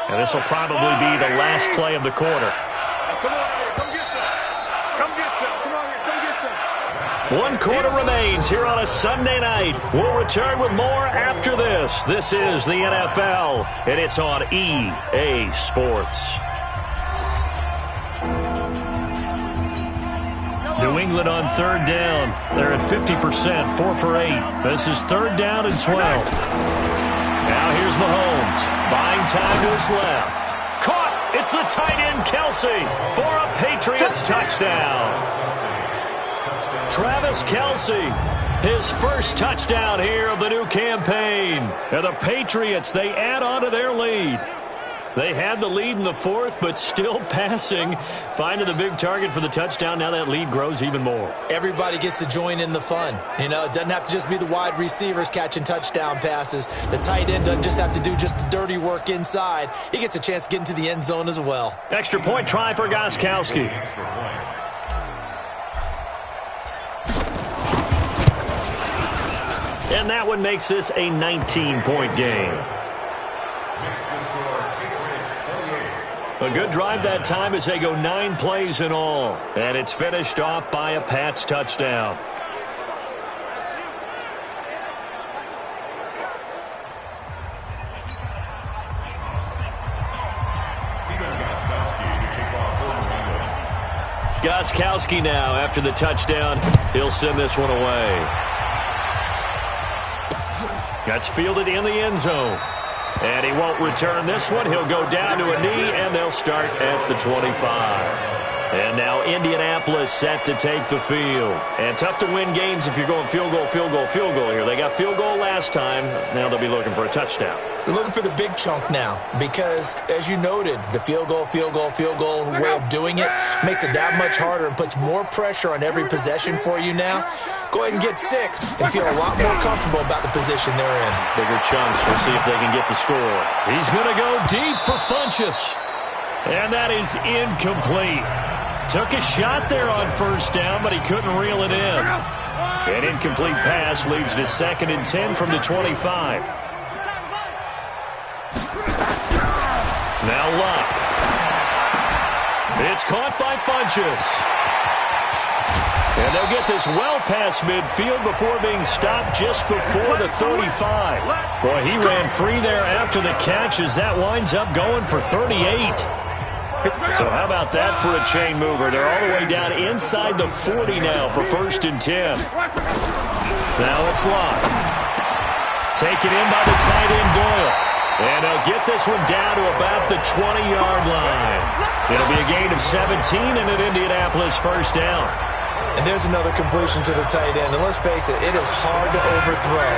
And this will probably be the last play of the quarter. One quarter remains here on a Sunday night. We'll return with more after this. This is the NFL, and it's on EA Sports. New England on third down. They're at 50%, 4 for 8. This is third down and 12. Now here's Mahomes, buying time to his left. Caught! It's the tight end, Kelsey, for a Patriots touchdown. Travis Kelsey, his first touchdown here of the new campaign. And the Patriots, they add on to their lead. They had the lead in the fourth, but still passing. Finding the big target for the touchdown. Now that lead grows even more. Everybody gets to join in the fun. You know, it doesn't have to just be the wide receivers catching touchdown passes. The tight end doesn't just have to do just the dirty work inside. He gets a chance to get into the end zone as well. Extra point try for Gostkowski. And that one makes this a 19-point game. A good drive that time as they go 9 plays in all. And it's finished off by a Pats touchdown. Gostkowski now after the touchdown. He'll send this one away. That's fielded in the end zone. And he won't return this one. He'll go down to a knee, and they'll start at the 25. And now Indianapolis set to take the field. And tough to win games if you're going field goal, field goal, field goal here. They got field goal last time. Now they'll be looking for a touchdown. They're looking for the big chunk now because, as you noted, the field goal way of doing it makes it that much harder and puts more pressure on every possession for you now. Go ahead and get 6 and feel a lot more comfortable about the position they're in. Bigger chunks. We'll see if they can get the score. He's going to go deep for Funchess. And that is incomplete. Took a shot there on first down, but he couldn't reel it in. An incomplete pass leads to 2nd and 10 from the 25. Now Luck. It's caught by Funchess. And they'll get this well past midfield before being stopped just before the 35. Boy, he ran free there after the catch as that winds up going for 38. So how about that for a chain mover? They're all the way down inside the 40 now for 1st and 10. Now it's Luck. Taken in by the tight end Doyle. And they'll get this one down to about the 20-yard line. It'll be a gain of 17 and an Indianapolis first down. And there's another completion to the tight end. And let's face it, it is hard to overthrow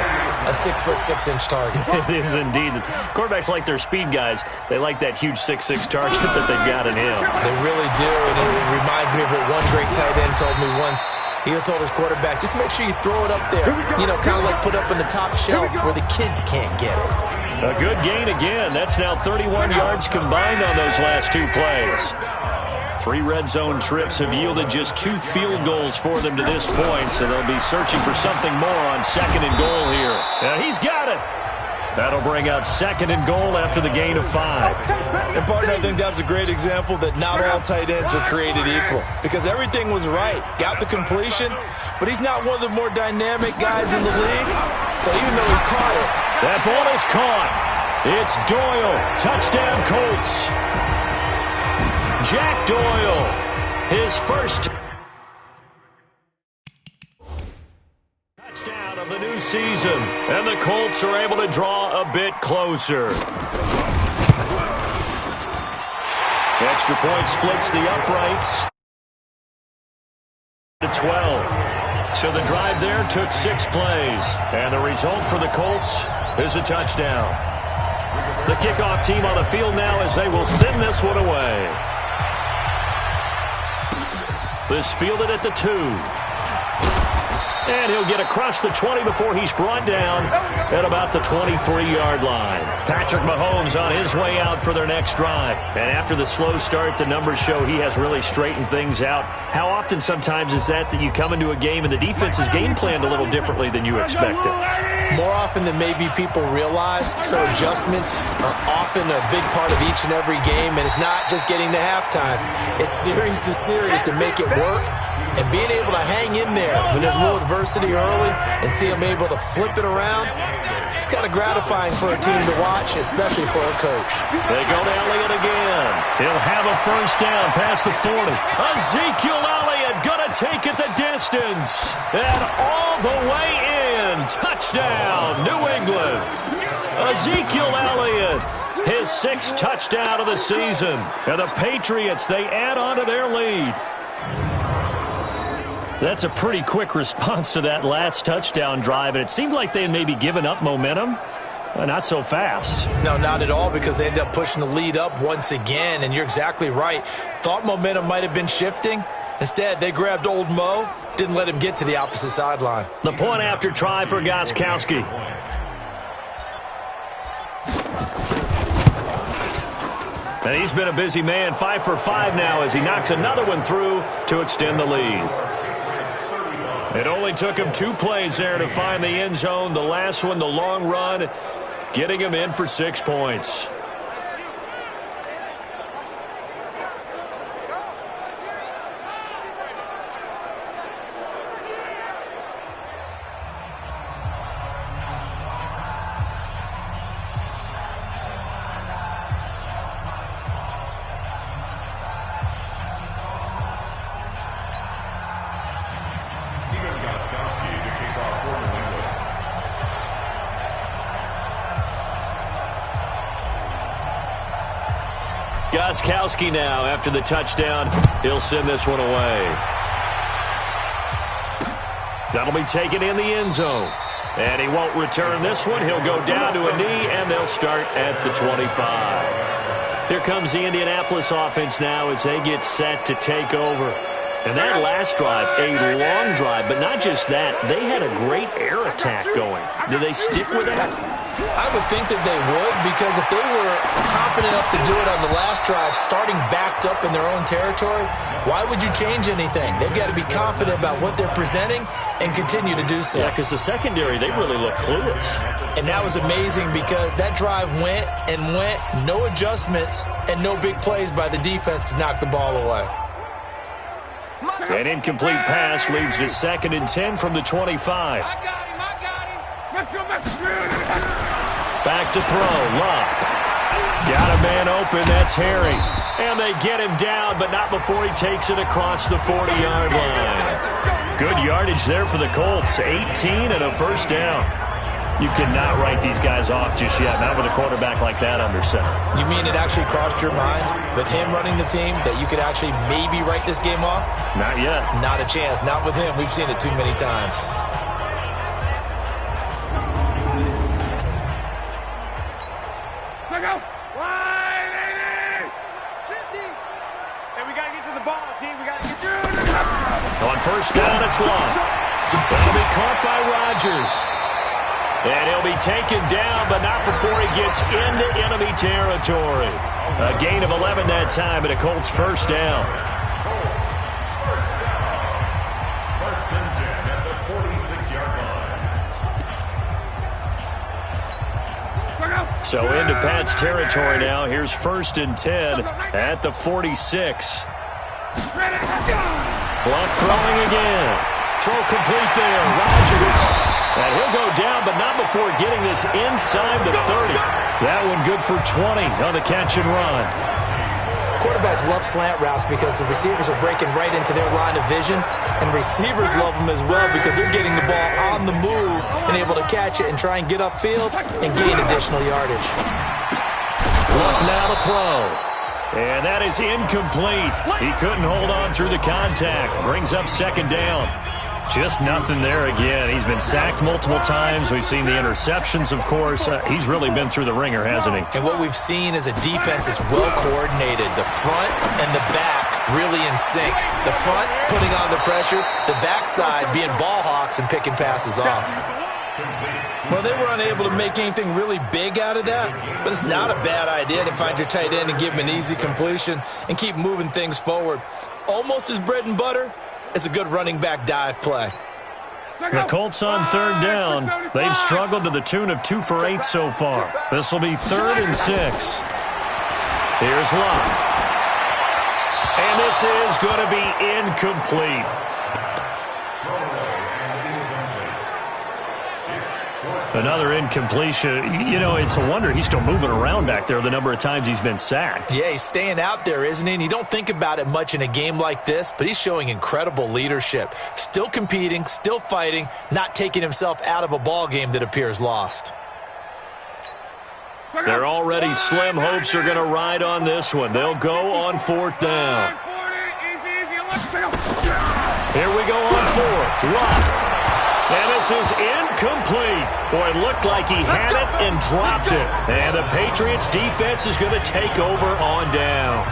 a 6'6" target. It is indeed. Quarterbacks like their speed guys. They like that huge 6'6" target that they've got in him. They really do. And it reminds me of what one great tight end told me once. He told his quarterback, just make sure you throw it up there. You know, kind of like put up in the top shelf where the kids can't get it. A good gain again. That's now 31 yards combined on those last 2 plays. 3 red zone trips have yielded just 2 field goals for them to this point, so they'll be searching for something more on 2nd and goal here. Now he's got it. That'll bring up 2nd and goal after the gain of 5. And, partner, I think that was a great example that not all tight ends are created equal because everything was right. Got the completion, but he's not one of the more dynamic guys in the league. So even though he caught it. That ball is caught. It's Doyle. Touchdown, Colts. Jack Doyle, his first touchdown of the new season. And the Colts are able to draw a bit closer. Extra point splits the uprights to 12. So the drive there took 6 plays. And the result for the Colts is a touchdown. The kickoff team on the field now as they will send this one away. This fielded at the 2. And he'll get across the 20 before he's brought down at about the 23-yard line. Patrick Mahomes on his way out for their next drive. And after the slow start, the numbers show he has really straightened things out. How often sometimes is that you come into a game and the defense is game planned a little differently than you expected? More often than maybe people realize, so adjustments are often a big part of each and every game, and it's not just getting to halftime. It's series to series to make it work, and being able to hang in there when there's a little adversity early and see them able to flip it around, it's kind of gratifying for a team to watch, especially for a coach. They go to Elliott again. He'll have a first down past the 40. Ezekiel Elliott going to take it the distance, and all the way in. Touchdown, New England. Ezekiel Elliott, his 6th touchdown of the season. And the Patriots, they add on to their lead. That's a pretty quick response to that last touchdown drive, and it seemed like they had maybe given up momentum. Not so fast. No, not at all, because they ended up pushing the lead up once again, and you're exactly right. Thought momentum might have been shifting. Instead, they grabbed old Mo, didn't let him get to the opposite sideline. The point after try for Gostkowski. And he's been a busy man, 5 for 5 now as he knocks another one through to extend the lead. It only took him 2 plays there to find the end zone. The last one, the long run, getting him in for 6 points. Gostkowski now after the touchdown. He'll send this one away. That'll be taken in the end zone. And he won't return this one. He'll go down to a knee, and they'll start at the 25. Here comes the Indianapolis offense now as they get set to take over. And that last drive, a long drive, but not just that. They had a great air attack going. Do they stick with that? I would think that they would, because if they were confident enough to do it on the last drive, starting backed up in their own territory, why would you change anything? They've got to be confident about what they're presenting and continue to do so. Yeah, because the secondary, they really look clueless. And that was amazing because that drive went and went, no adjustments, and no big plays by the defense to knock the ball away. An incomplete pass leads to 2nd and 10 from the 25. I got him. Let's go back. Back to throw, Love. Got a man open, that's Harry. And they get him down, but not before he takes it across the 40-yard line. Good yardage there for the Colts, 18 and a first down. You cannot write these guys off just yet, not with a quarterback like that under center. You mean it actually crossed your mind with him running the team that you could actually maybe write this game off? Not yet. Not a chance. Not with him. We've seen it too many times. Go. Wide, 50. And we got to get to the ball, team. We got to get to it. On first down, it's Love. That'll be caught by Rodgers. And he'll be taken down, but not before he gets into enemy territory. A gain of 11 that time, and a Colts first down. First and 10 at the 46-yard line. So into Pat's territory now. Here's 1st and 10 at the 46. Block throwing again. Throw complete there. Rodgers. And he'll go down, but not before getting this inside the 30. That one good for 20 on the catch and run. Quarterbacks love slant routes because the receivers are breaking right into their line of vision, and receivers love them as well because they're getting the ball on the move and able to catch it and try and get upfield and gain additional yardage. Luck now to throw. And that is incomplete. He couldn't hold on through the contact. Brings up second down. Just nothing there again. He's been sacked multiple times. We've seen the interceptions, of course. He's really been through the ringer, hasn't he? And what we've seen is a defense that's well coordinated. The front and the back really in sync. The front putting on the pressure. The backside being ball hawks and picking passes off. Well, they were unable to make anything really big out of that, but it's not a bad idea to find your tight end and give him an easy completion and keep moving things forward. Almost as bread and butter as a good running back dive play. The Colts on third down. They've struggled to the tune of 2 for 8 so far. This will be 3rd and 6. Here's Luck. And this is going to be incomplete. Another incompletion. You know, it's a wonder he's still moving around back there the number of times he's been sacked. Yeah, he's staying out there, isn't he? And you don't think about it much in a game like this, but he's showing incredible leadership. Still competing, still fighting, not taking himself out of a ball game that appears lost. Their already slim hopes are going to ride on this one. They'll go on 4th down. Here we go on 4th. Luck. And this is incomplete. Boy, it looked like he had it and dropped it. And the Patriots defense is going to take over on down.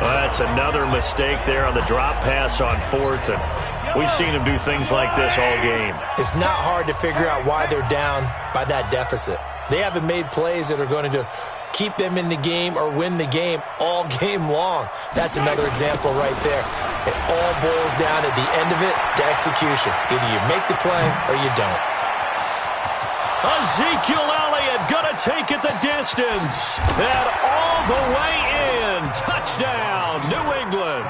That's another mistake there on the drop pass on 4th. And we've seen him do things like this all game. It's not hard to figure out why they're down by that deficit. They haven't made plays that are going to keep them in the game or win the game all game long. That's another example right there. It all boils down at the end of it to execution. Either you make the play or you don't. Ezekiel Elliott going to take it the distance. And all the way in. Touchdown, New England.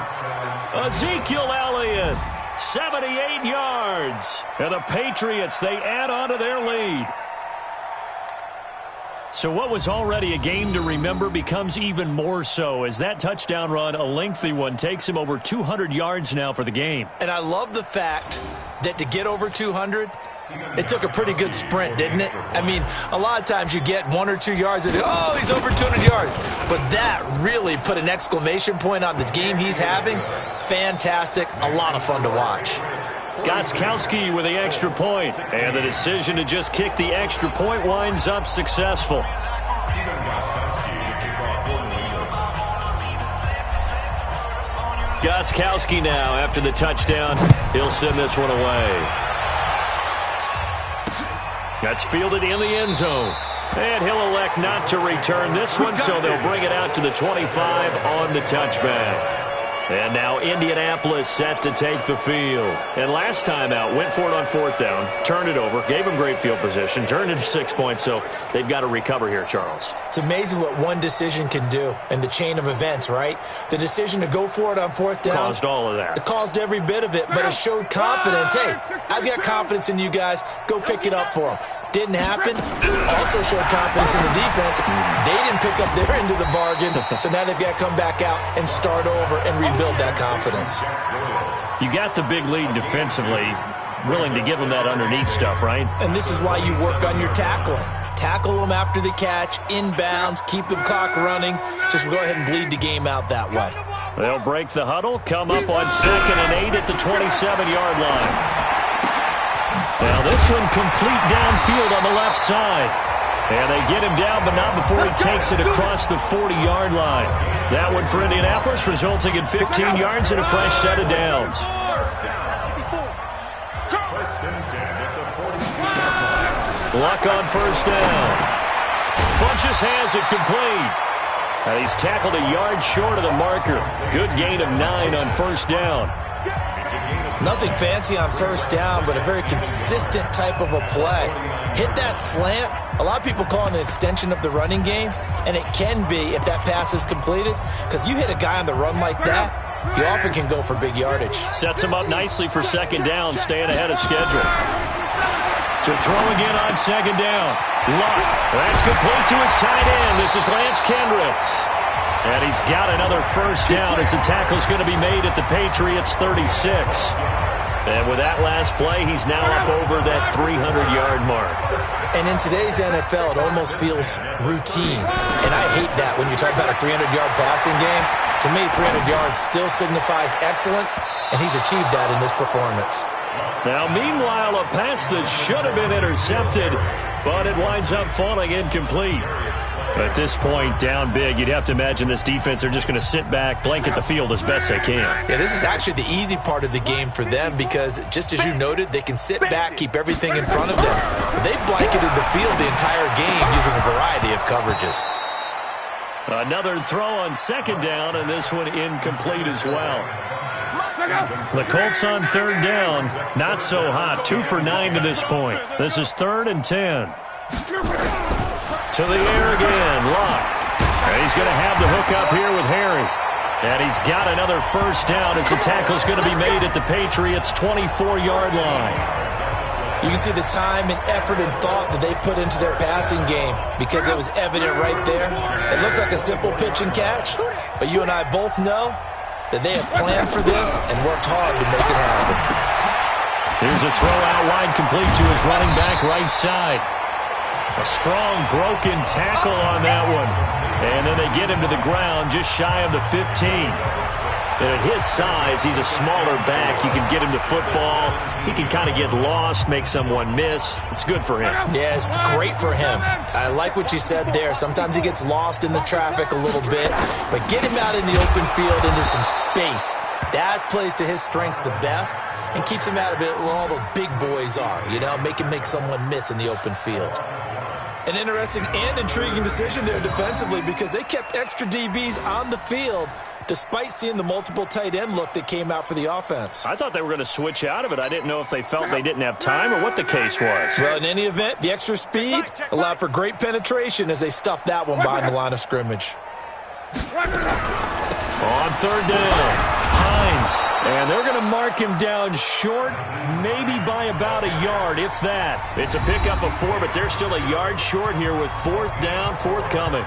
Ezekiel Elliott, 78 yards. And the Patriots, they add on to their lead. So what was already a game to remember becomes even more so as that touchdown run, a lengthy one, takes him over 200 yards now for the game. And I love the fact that to get over 200, it took a pretty good sprint, didn't it? I mean, a lot of times you get 1 or 2 yards and, oh, he's over 200 yards. But that really put an exclamation point on the game he's having. Fantastic. A lot of fun to watch. Gostkowski with the extra point, and the decision to just kick the extra point winds up successful. Gostkowski now after the touchdown. He'll send this one away. That's fielded in the end zone. And he'll elect not to return this one, so they'll bring it out to the 25 on the touchback. And now Indianapolis set to take the field. And last time out, went for it on 4th down, turned it over, gave them great field position, turned it to 6 points, so they've got to recover here, Charles. It's amazing what one decision can do in the chain of events, right? The decision to go for it on 4th down. Caused all of that. It caused every bit of it, but it showed confidence. Hey, I've got confidence in you guys. Go pick it up for them. Didn't happen. Also showed confidence in the defense. They didn't pick up their end of the bargain, so now they've got to come back out and start over and rebuild that confidence. You got the big lead defensively, willing to give them that underneath stuff, right? And this is why you work on your tackling. Tackle them after the catch, inbounds, keep the clock running. Just go ahead and bleed the game out that way. They'll break the huddle, come up on 2nd and 8 at the 27-yard line. Now this one complete downfield on the left side. And they get him down, but not before he takes it across the 40-yard line. That one for Indianapolis, resulting in 15 yards and a fresh set of downs. Luck on 1st down. Funchess has it complete. And he's tackled a yard short of the marker. Good gain of 9 on 1st down. Nothing fancy on 1st down, but a very consistent type of a play. Hit that slant. A lot of people call it an extension of the running game, and it can be if that pass is completed, because you hit a guy on the run like that, you often can go for big yardage. Sets him up nicely for 2nd down, staying ahead of schedule. To throw again on 2nd down. Luck. That's complete to his tight end. This is Lance Kendricks. And he's got another first down as the tackle's going to be made at the Patriots' 36. And with that last play, he's now up over that 300-yard mark. And in today's NFL, it almost feels routine. And I hate that when you talk about a 300-yard passing game. To me, 300 yards still signifies excellence, and he's achieved that in this performance. Now, meanwhile, a pass that should have been intercepted, but it winds up falling incomplete. At this point, down big, you'd have to imagine this defense are just going to sit back, blanket the field as best they can. Yeah, this is actually the easy part of the game for them because, just as you noted, they can sit back, keep everything in front of them. But they've blanketed the field the entire game using a variety of coverages. Another throw on second down, and this one incomplete as well. The Colts on third down, not so hot. 2 for 9 to this point. This is 3rd and 10. To the air again, Luck. And he's going to have the hook up here with Harry. And he's got another first down as the tackle's going to be made at the Patriots' 24-yard line. You can see the time and effort and thought that they put into their passing game because it was evident right there. It looks like a simple pitch and catch, but you and I both know that they have planned for this and worked hard to make it happen. Here's a throw out wide, complete to his running back right side. A strong broken tackle on that one. And then they get him to the ground just shy of the 15. And at his size, he's a smaller back. You can get him to football. He can kind of get lost, make someone miss. It's good for him. Yeah, it's great for him. I like what you said there. Sometimes he gets lost in the traffic a little bit. But get him out in the open field into some space. That plays to his strengths the best and keeps him out of it where all the big boys are. You know, make him make someone miss in the open field. An interesting and intriguing decision there defensively because they kept extra DBs on the field despite seeing the multiple tight end look that came out for the offense. I thought they were going to switch out of it. I didn't know if they felt they didn't have time or what the case was. Well, in any event, the extra speed allowed for great penetration as they stuffed that one behind the line of scrimmage. On third down, Hines. And they're going to mark him down short, maybe by about a yard, if that. It's a pickup of 4, but they're still a yard short here with 4th down, forthcoming.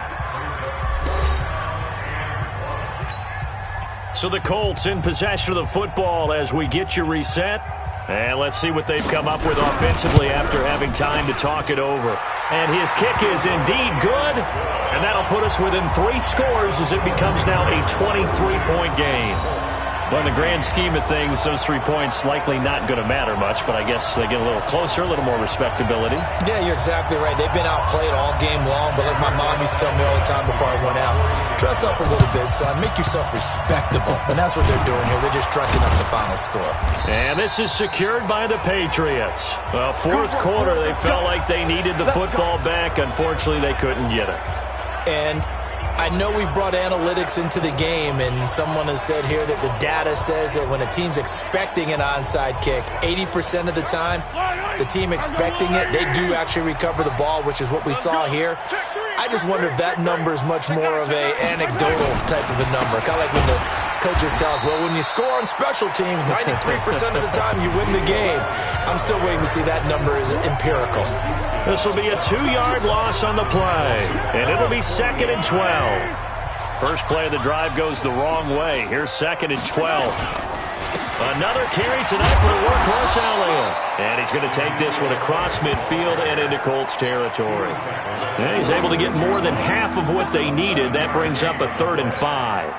So the Colts in possession of the football as we get you reset. And let's see what they've come up with offensively after having time to talk it over. And his kick is indeed good. And that'll put us within 3 scores as it becomes now a 23-point game. Well, in the grand scheme of things, those 3 points likely not going to matter much, but I guess they get a little closer, a little more respectability. Yeah, you're exactly right. They've been outplayed all game long, but like my mom used to tell me all the time before I went out, dress up a little bit, son. Make yourself respectable. And that's what they're doing here. They're just dressing up the final score. And this is secured by the Patriots. Well, 4th quarter, they felt like they needed the football back. Unfortunately, they couldn't get it. And I know we brought analytics into the game, and someone has said here that the data says that when a team's expecting an onside kick, 80% of the time, the team expecting it, they do actually recover the ball, which is what we saw here. I just wonder if that number is much more of a anecdotal type of a number. Kind of like when the coaches tell us, well, when you score on special teams, 93% of the time you win the game. I'm still waiting to see that number is empirical. This will be a 2-yard loss on the play, and it'll be 2nd and 12. First play of the drive goes the wrong way. Here's 2nd and 12. Another carry tonight for the workhorse Elliott. And he's going to take this one across midfield and into Colts territory. And he's able to get more than half of what they needed. That brings up a 3rd and 5.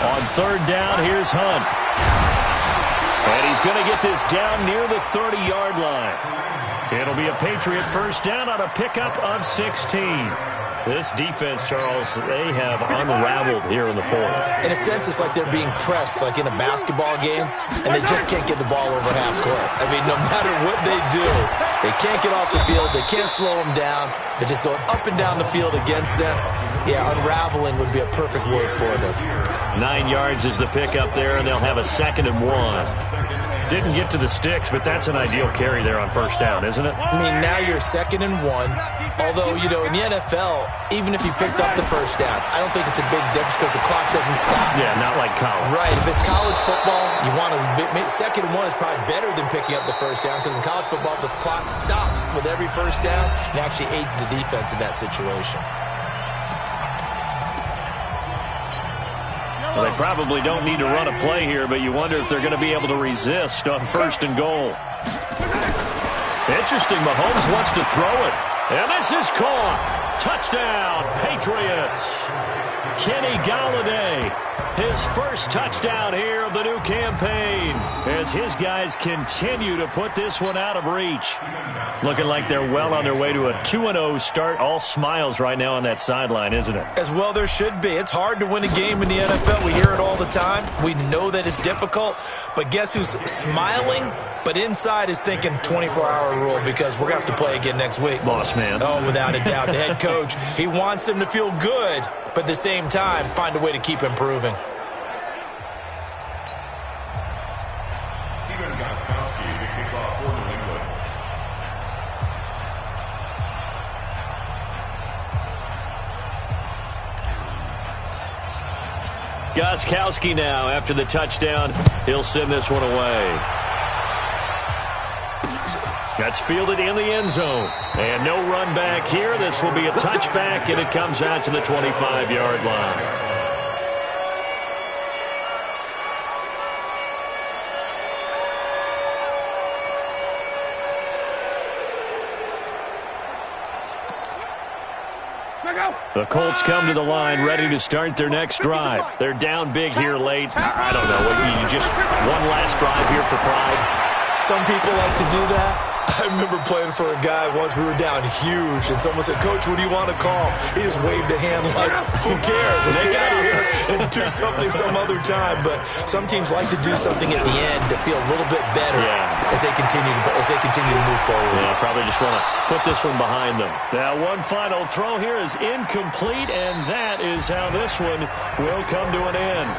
On third down, here's Hunt. And he's going to get this down near the 30-yard line. It'll be a Patriot first down on a pickup of 16. This defense, Charles, they have unraveled here in the 4th. In a sense, it's like they're being pressed, like in a basketball game, and they just can't get the ball over half court. I mean, no matter what they do, they can't get off the field. They can't slow them down. They're just going up and down the field against them. Yeah, unraveling would be a perfect word for them. 9 yards is the pickup there, and they'll have a 2nd and 1. didn't get to the sticks, but that's an ideal carry there on first down, isn't it? I mean, now you're 2nd and 1. Although, you know, in the NFL, even if you picked up the first down, I don't think it's a big difference because the clock doesn't stop. Yeah, not like college. Right. If it's college football, you want to 2nd and 1 is probably better than picking up the first down because in college football, the clock stops with every first down and actually aids the defense in that situation. Well, they probably don't need to run a play here, but you wonder if they're going to be able to resist on 1st and goal. Interesting, Mahomes wants to throw it. And this is caught. Touchdown, Patriots. Kenny Galladay, his first touchdown here of the new campaign as his guys continue to put this one out of reach. Looking like they're well on their way to a 2-0 start. All smiles right now on that sideline, isn't it? As well there should be. It's hard to win a game in the NFL. We hear it all the time. We know that it's difficult. But guess who's smiling? But inside is thinking 24-hour rule because we're going to have to play again next week. Boss man. Oh, without a doubt. The head coach, he wants them to feel good, but at the same time, find a way to keep improving. Gostkowski now after the touchdown. He'll send this one away. That's fielded in the end zone. And no run back here. This will be a touchback, and it comes out to the 25-yard line. The Colts come to the line ready to start their next drive. They're down big here late. I don't know. You just one last drive here for pride. Some people like to do that. I remember playing for a guy once. We were down huge, and someone said, "Coach, what do you want to call?" He just waved a hand like, "Who cares? Let's get out of here and do something some other time." But some teams like to do something at the end to feel a little bit better as they continue to move forward. Yeah, probably just want to put this one behind them. Now, one final throw here is incomplete, and that is how this one will come to an end.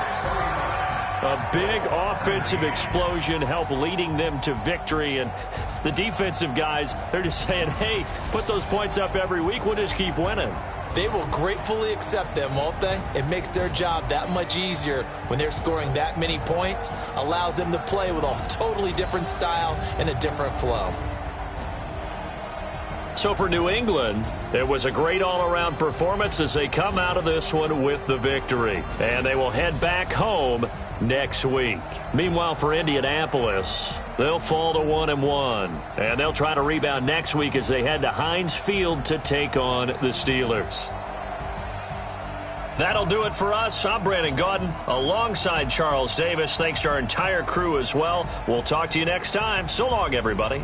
A big offensive explosion helped leading them to victory. And the defensive guys, they're just saying, hey, put those points up every week. We'll just keep winning. They will gratefully accept them, won't they? It makes their job that much easier when they're scoring that many points. Allows them to play with a totally different style and a different flow. So for New England, it was a great all-around performance as they come out of this one with the victory. And they will head back home next week. Meanwhile, for Indianapolis, they'll fall to 1-1. And they'll try to rebound next week as they head to Heinz Field to take on the Steelers. That'll do it for us. I'm Brandon Gaudin alongside Charles Davis. Thanks to our entire crew as well. We'll talk to you next time. So long, everybody.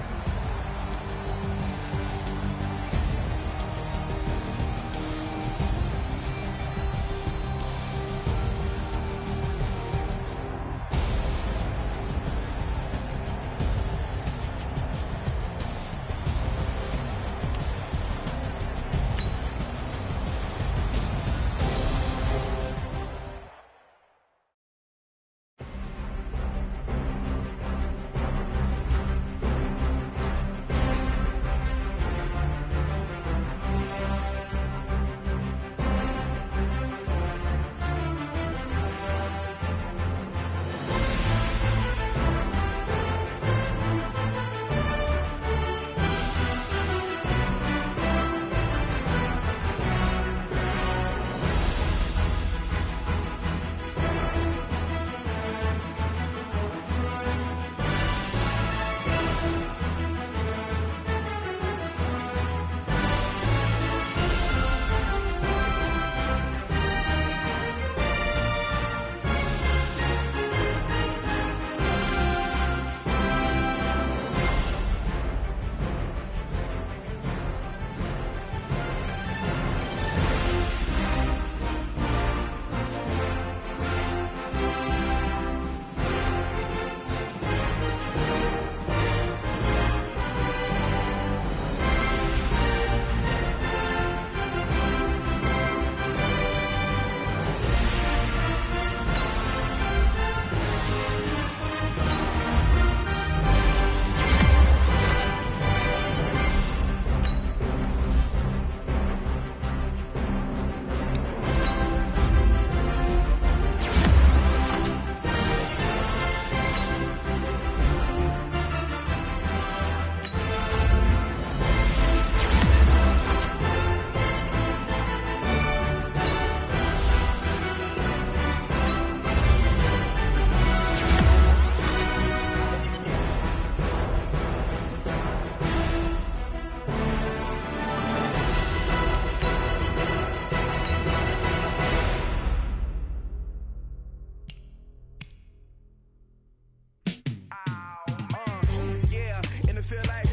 feel like